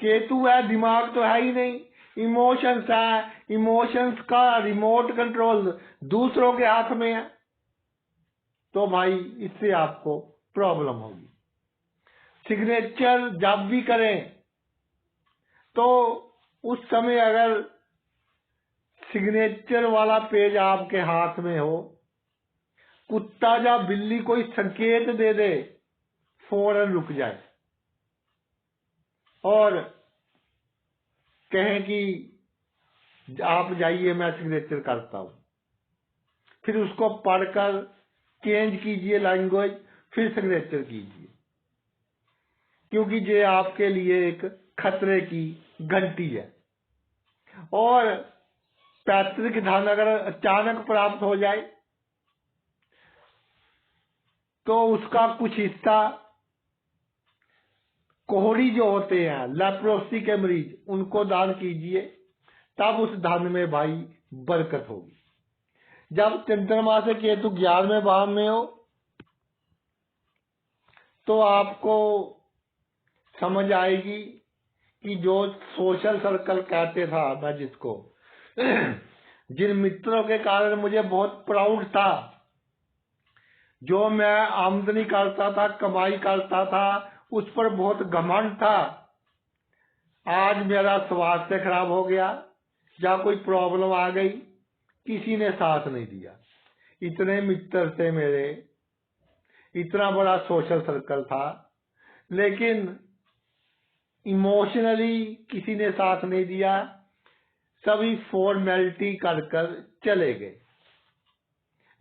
Speaker 1: केतु है, दिमाग तो है ही नहीं, इमोशंस है, इमोशंस का रिमोट कंट्रोल दूसरों के हाथ में है, तो भाई इससे आपको प्रॉब्लम होगी। सिग्नेचर जब भी करें तो उस समय अगर सिग्नेचर वाला पेज आपके हाथ में हो, कुत्ता या बिल्ली कोई संकेत दे दे, फौरन रुक जाए और कहें कि आप जाइए, मैं सिग्नेचर करता हूं। फिर उसको पढ़कर चेंज कीजिए लैंग्वेज, फिर सिग्नेचर कीजिए, क्योंकि ये आपके लिए एक खतरे की घंटी है। और पैतृक धन अगर अचानक प्राप्त हो जाए तो उसका कुछ हिस्सा कोहड़ी जो होते हैं, लेप्रोसी के मरीज, उनको दान कीजिए, तब उस धन में भाई बरकत होगी। जब चंद्रमा से केतु 11वें भाव में हो तो आपको समझ आएगी कि जो सोशल सर्कल कहते था मैं जिसको, जिन मित्रों के कारण मुझे बहुत प्राउड था, जो मैं आमदनी करता था, कमाई करता था, उस पर बहुत घमंड था, आज मेरा स्वास्थ्य खराब हो गया या कोई प्रॉब्लम आ गई, किसी ने साथ नहीं दिया। इतने मित्र थे मेरे, इतना बड़ा सोशल सर्कल था, लेकिन इमोशनली किसी ने साथ नहीं दिया, सभी फॉर्मेलिटी कर कर चले गए।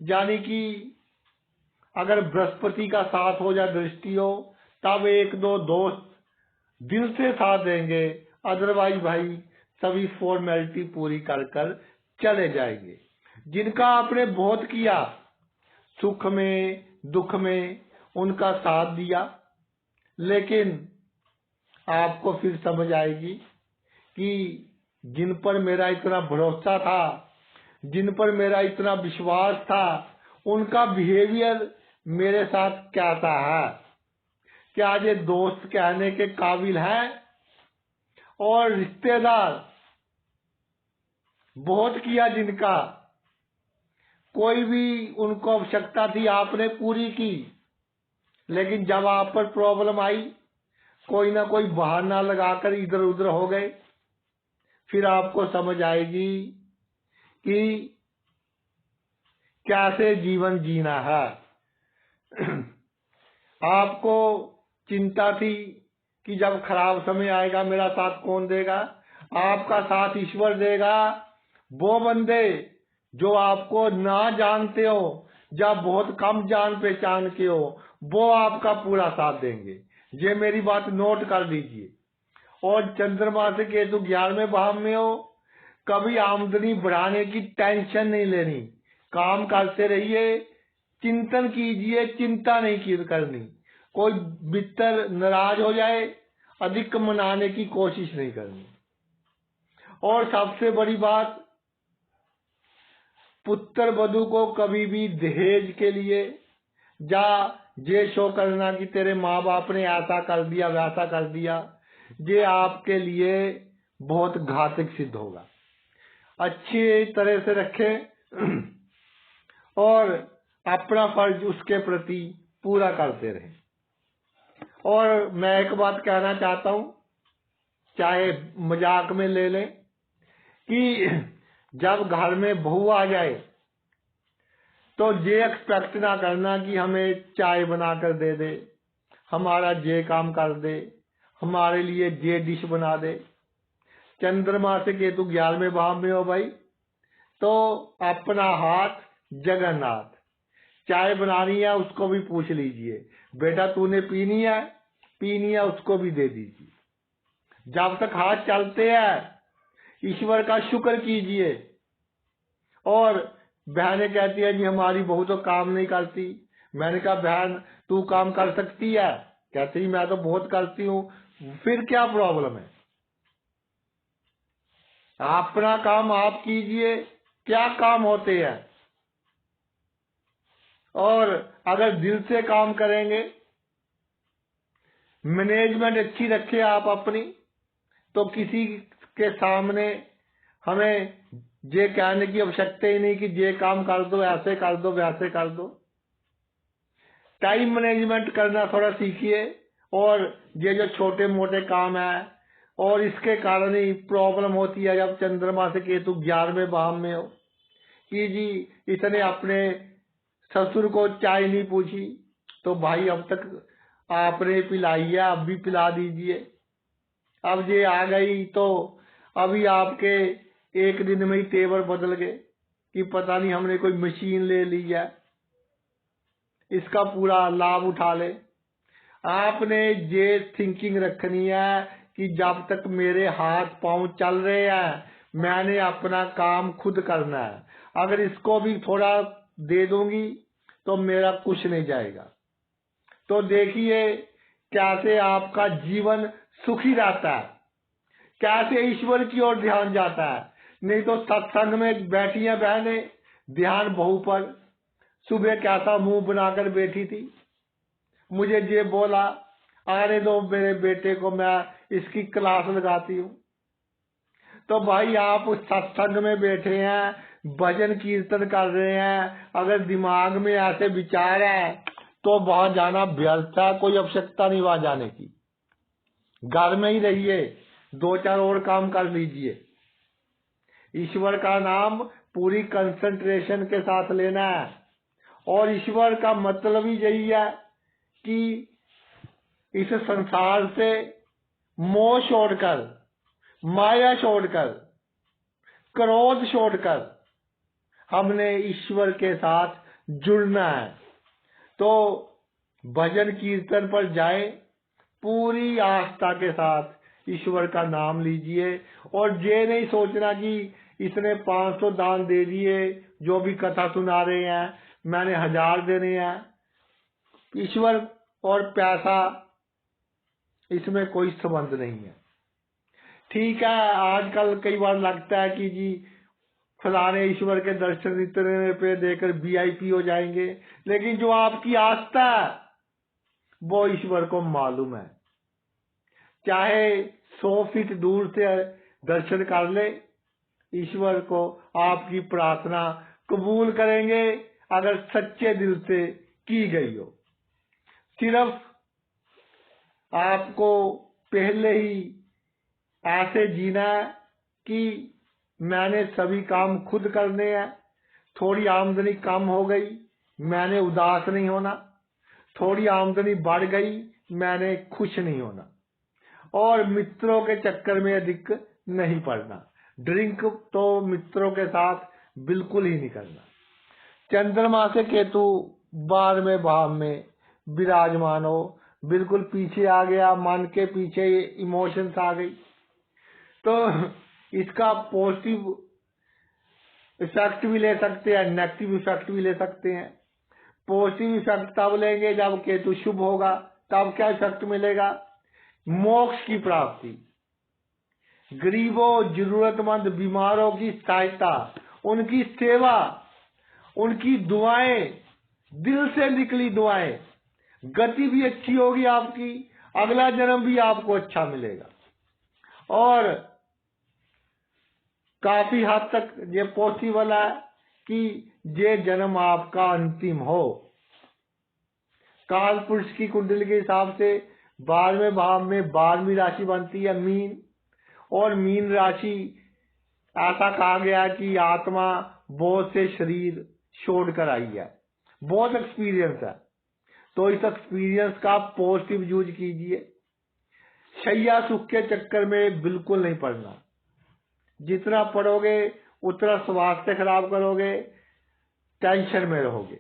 Speaker 1: यानी कि अगर बृहस्पति का साथ हो या दृष्टि हो, तब एक दो दोस्त दिल से साथ देंगे, अदरवाइज भाई सभी फॉर्मेलिटी पूरी कर कर चले जाएंगे। जिनका आपने बहुत किया, सुख में दुख में उनका साथ दिया, लेकिन आपको फिर समझ आएगी कि जिन पर मेरा इतना भरोसा था, जिन पर मेरा इतना विश्वास था, उनका बिहेवियर मेरे साथ कैसा है, क्या ये दोस्त कहने के काबिल है। और रिश्तेदार बहुत किया, जिनका कोई भी उनको आवश्यकता थी आपने पूरी की, लेकिन जब आप पर प्रॉब्लम आई, कोई ना कोई बहाना लगाकर इधर उधर हो गए। फिर आपको समझ आएगी कि कैसे जीवन जीना है। आपको चिंता थी कि जब खराब समय आएगा मेरा साथ कौन देगा, आपका साथ ईश्वर देगा। वो बंदे जो आपको ना जानते हो या बहुत कम जान पहचान के हो, वो आपका पूरा साथ देंगे। ये मेरी बात नोट कर लीजिए। और चंद्रमा से केतु 11वें भाव में हो, कभी आमदनी बढ़ाने की टेंशन नहीं लेनी, काम करते रहिए, चिंतन कीजिए, चिंता नहीं करनी। कोई मित्र नाराज हो जाए, अधिक मनाने की कोशिश नहीं करनी। और सबसे बड़ी बात, पुत्र वधू को कभी भी दहेज के लिए या ये शो करना कि तेरे माँ बाप ने ऐसा कर दिया वैसा कर दिया, ये आपके लिए बहुत घातक सिद्ध होगा। अच्छी तरह से रखें और अपना फर्ज उसके प्रति पूरा करते रहें। और मैं एक बात कहना चाहता हूं, चाहे मजाक में ले लें, कि जब घर में बहू आ जाए तो ये एक्सपेक्ट ना करना कि हमें चाय बना कर दे दे, हमारा ये काम कर दे, हमारे लिए ये डिश बना दे। चंद्रमा से केतु 11वें भाव में हो भाई, तो अपना हाथ जगन्नाथ। चाय बनानी है उसको भी पूछ लीजिए, बेटा तूने पीनी है उसको भी दे दीजिए। जब तक हाथ चलते हैं ईश्वर का शुक्र कीजिए। और बहनें कहती है जी हमारी बहू तो काम नहीं करती। मैंने कहा बहन तू काम कर सकती है? कहती मैं तो बहुत करती हूँ। फिर क्या प्रॉब्लम है? अपना काम आप कीजिए, क्या काम होते हैं। और अगर दिल से काम करेंगे, मैनेजमेंट अच्छी रखे आप अपनी, तो किसी के सामने हमें ये कहने की आवश्यकता ही नहीं कि ये काम कर दो, ऐसे कर दो, वैसे कर दो। टाइम मैनेजमेंट करना थोड़ा सीखिए। और ये जो छोटे मोटे काम है, और इसके कारण ही प्रॉब्लम होती है जब चंद्रमा से केतु 11वें भाव में हो, कि जी इसने अपने ससुर को चाय नहीं पूछी, तो भाई अब तक आपने पिलाई है, अब भी पिला दीजिए। अब ये आ गई तो अभी आपके एक दिन में ही तेवर बदल गए कि पता नहीं हमने कोई मशीन ले ली है, इसका पूरा लाभ उठा ले। आपने ये थिंकिंग रखनी है कि जब तक मेरे हाथ पांव चल रहे हैं मैंने अपना काम खुद करना है। अगर इसको भी थोड़ा दे दूंगी तो मेरा कुछ नहीं जाएगा। तो देखिए कैसे आपका जीवन सुखी रहता है, कैसे ईश्वर की ओर ध्यान जाता है। नहीं तो सत्संग में बैठी है बहनें, ध्यान बहू पर। सुबह कैसा मुंह बनाकर बैठी थी, मुझे ये बोला आने दो मेरे बेटे को, मैं इसकी क्लास लगाती हूँ। तो भाई आप उस सत्संग में बैठे हैं, भजन कीर्तन कर रहे हैं, अगर दिमाग में ऐसे विचार है तो वहां जाना व्यर्थ है, कोई आवश्यकता नहीं वहां जाने की। घर में ही रहिए, 2-4 और काम कर लीजिए। ईश्वर का नाम पूरी कंसंट्रेशन के साथ लेना है। और ईश्वर का मतलब ही यही है कि इस संसार से मोह छोड़कर, माया छोड़कर, क्रोध छोड़कर हमने ईश्वर के साथ जुड़ना है। तो भजन कीर्तन पर जाए, पूरी आस्था के साथ ईश्वर का नाम लीजिए। और ये नहीं सोचना कि इसने 500 दान दे दिए, जो भी कथा सुना रहे हैं मैंने 1000 देने हैं। ईश्वर और पैसा इसमें कोई संबंध नहीं है। ठीक है, आजकल कई बार लगता है कि जी फलाने ईश्वर के दर्शन इतने पे देकर VIP हो जाएंगे, लेकिन जो आपकी आस्था है वो ईश्वर को मालूम है। चाहे 100 फीट दूर से दर्शन कर ले, ईश्वर को आपकी प्रार्थना कबूल करेंगे अगर सच्चे दिल से की गई हो। सिर्फ आपको पहले ही ऐसे जीना है कि मैंने सभी काम खुद करने हैं। थोड़ी आमदनी कम हो गई मैंने उदास नहीं होना, थोड़ी आमदनी बढ़ गई मैंने खुश नहीं होना। और मित्रों के चक्कर में अधिक नहीं पड़ना। ड्रिंक तो मित्रों के साथ बिल्कुल ही नहीं करना। चंद्रमा से केतु 12वें भाव में विराजमान हो, बिल्कुल पीछे आ गया, मन के पीछे इमोशंस आ गई, तो इसका पॉजिटिव इफेक्ट भी ले सकते हैं, नेगेटिव इफेक्ट भी ले सकते हैं। पॉजिटिव इफेक्ट तब लेंगे जब केतु शुभ होगा। तब क्या इफेक्ट मिलेगा? मोक्ष की प्राप्ति, गरीबों, जरूरतमंद, बीमारों की सहायता, उनकी सेवा, उनकी दुआएं, दिल से निकली दुआएं, गति भी अच्छी होगी आपकी, अगला जन्म भी आपको अच्छा मिलेगा। और काफी हद तक ये पॉसिबल है कि ये जन्म आपका अंतिम हो। काल पुरुष की कुंडली के हिसाब से 12वें भाव में 12वीं राशि बनती है मीन। और मीन राशि ऐसा कहा गया कि आत्मा बोझ से शरीर छोड़कर आई है, बहुत एक्सपीरियंस है। तो इस एक्सपीरियंस का पॉजिटिव यूज कीजिए। शैया सुख के चक्कर में बिल्कुल नहीं पड़ना। जितना पढ़ोगे उतना स्वास्थ्य खराब करोगे, टेंशन में रहोगे।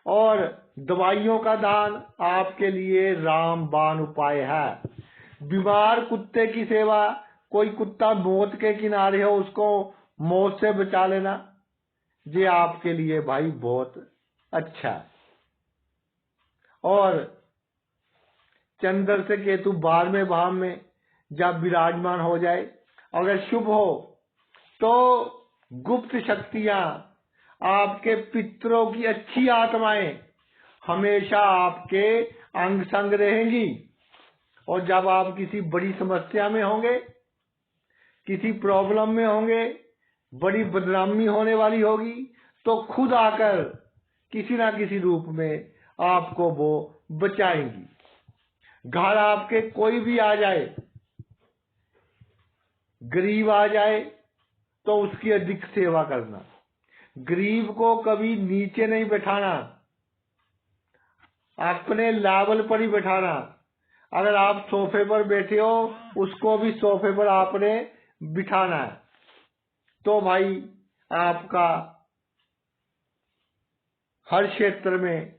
Speaker 1: और दवाइयों का दान आपके लिए रामबाण उपाय है। बीमार कुत्ते की सेवा, कोई कुत्ता मौत के किनारे हो उसको मौत से बचा लेना, ये आपके लिए भाई बहुत अच्छा है। और चंद्र से केतु 12वें भाव में जब विराजमान हो जाए, अगर शुभ हो तो गुप्त शक्तियां, आपके पितरों की अच्छी आत्माएं हमेशा आपके अंग संग रहेंगी। और जब आप किसी बड़ी समस्या में होंगे, किसी प्रॉब्लम में होंगे, बड़ी बदनामी होने वाली होगी, तो खुद आकर किसी ना किसी रूप में आपको वो बचाएंगी। घर आपके कोई भी आ जाए, गरीब आ जाए, तो उसकी अधिक सेवा करना। गरीब को कभी नीचे नहीं बैठाना, अपने लेवल पर ही बैठाना। अगर आप सोफे पर बैठे हो, उसको भी सोफे पर आपने बिठाना है, तो भाई आपका हर क्षेत्र में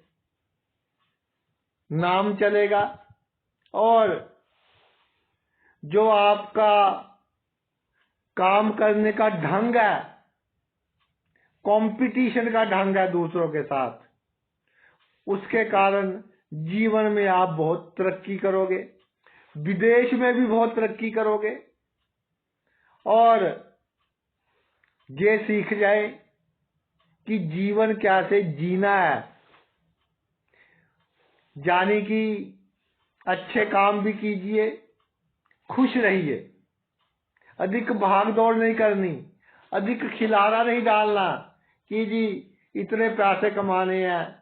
Speaker 1: नाम चलेगा। और जो आपका काम करने का ढंग है, कंपटीशन का ढंग है दूसरों के साथ, उसके कारण जीवन में आप बहुत तरक्की करोगे, विदेश में भी बहुत तरक्की करोगे। और ये सीख जाए कि जीवन कैसे जीना है, यानी कि अच्छे काम भी कीजिए, खुश रहिए, अधिक भाग दौड़ नहीं करनी, अधिक खिलाना नहीं डालना कि जी इतने पैसे कमाने हैं,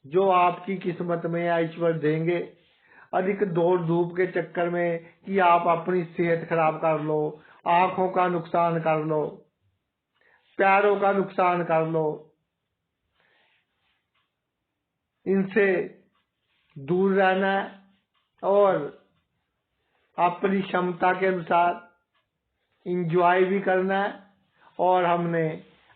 Speaker 1: जो आपकी किस्मत में है ईश्वर देंगे। अधिक दौड़ धूप के चक्कर में कि आप अपनी सेहत खराब कर लो, आंखों का नुकसान कर लो, पैरों का नुकसान कर लो, इनसे दूर रहना है। और अपनी क्षमता के अनुसार इंजॉय भी करना है, और हमने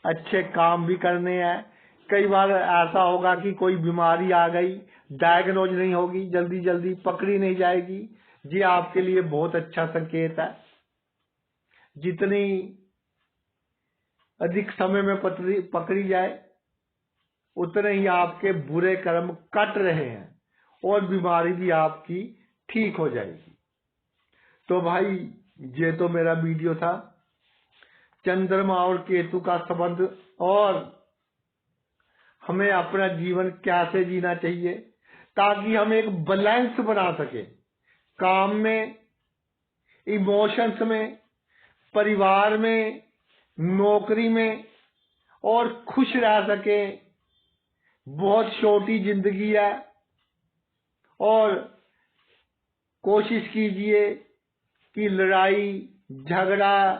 Speaker 1: अच्छे काम भी करने हैं। कई बार ऐसा होगा कि कोई बीमारी आ गई, डायग्नोज नहीं होगी, जल्दी जल्दी पकड़ी नहीं जाएगी, ये आपके लिए बहुत अच्छा संकेत है। जितनी अधिक समय में पकड़ी जाए, उतने ही आपके बुरे कर्म कट रहे हैं और बीमारी भी आपकी ठीक हो जाएगी। तो भाई ये तो मेरा वीडियो था चंद्रमा और केतु का संबंध, और हमें अपना जीवन कैसे जीना चाहिए ताकि हम एक बैलेंस बना सके, काम में, इमोशंस में, परिवार में, नौकरी में, और खुश रह सके। बहुत छोटी जिंदगी है, और कोशिश कीजिए कि लड़ाई झगड़ा,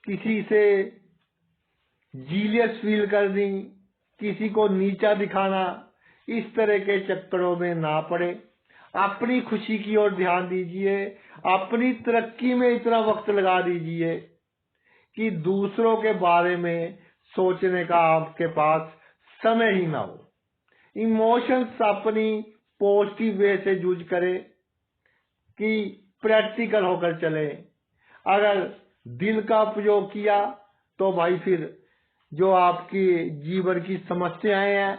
Speaker 1: किसी से जीलियस फील करनी, किसी को नीचा दिखाना, इस तरह के चक्करों में ना पड़े। अपनी खुशी की ओर ध्यान दीजिए, अपनी तरक्की में इतना वक्त लगा दीजिए कि दूसरों के बारे में सोचने का आपके पास समय ही ना हो। इमोशंस अपनी पॉजिटिव वे से यूज करें कि प्रैक्टिकल होकर चले। अगर दिल का उपयोग किया तो भाई फिर जो आपकी जीवन की समस्याएं हैं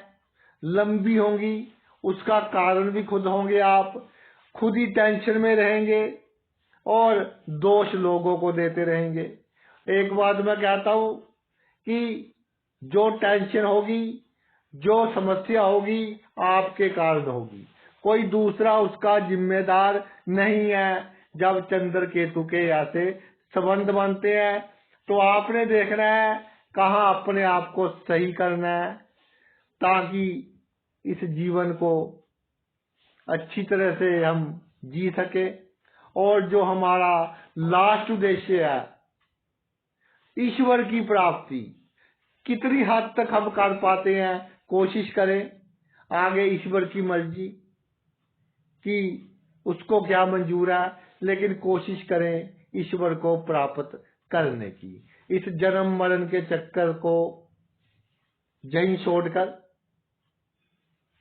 Speaker 1: लंबी होंगी, उसका कारण भी खुद होंगे, आप खुद ही टेंशन में रहेंगे और दोष लोगों को देते रहेंगे। एक बात मैं कहता हूं कि जो टेंशन होगी, जो समस्या होगी, आपके कारण होगी, कोई दूसरा उसका जिम्मेदार नहीं है। जब चंद्र केतु के ऐसे संबंध बनते हैं तो आपने देखना है कहाँ अपने आप को सही करना है, ताकि इस जीवन को अच्छी तरह से हम जी सके। और जो हमारा लास्ट उद्देश्य है ईश्वर की प्राप्ति, कितनी हद तक हम कर पाते हैं, कोशिश करें। आगे ईश्वर की मर्जी कि उसको क्या मंजूर है, लेकिन कोशिश करें ईश्वर को प्राप्त करने की। इस जन्म मरण के चक्कर को यहीं छोड़कर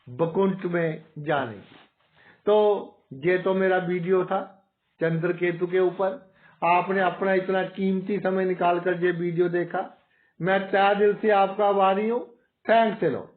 Speaker 1: बकुंठ में जाने की। तो ये तो मेरा वीडियो था चंद्र केतु के ऊपर। आपने अपना इतना कीमती समय निकाल कर ये वीडियो देखा, मैं तहे दिल से आपका आभारी हूँ। Thanks a lot.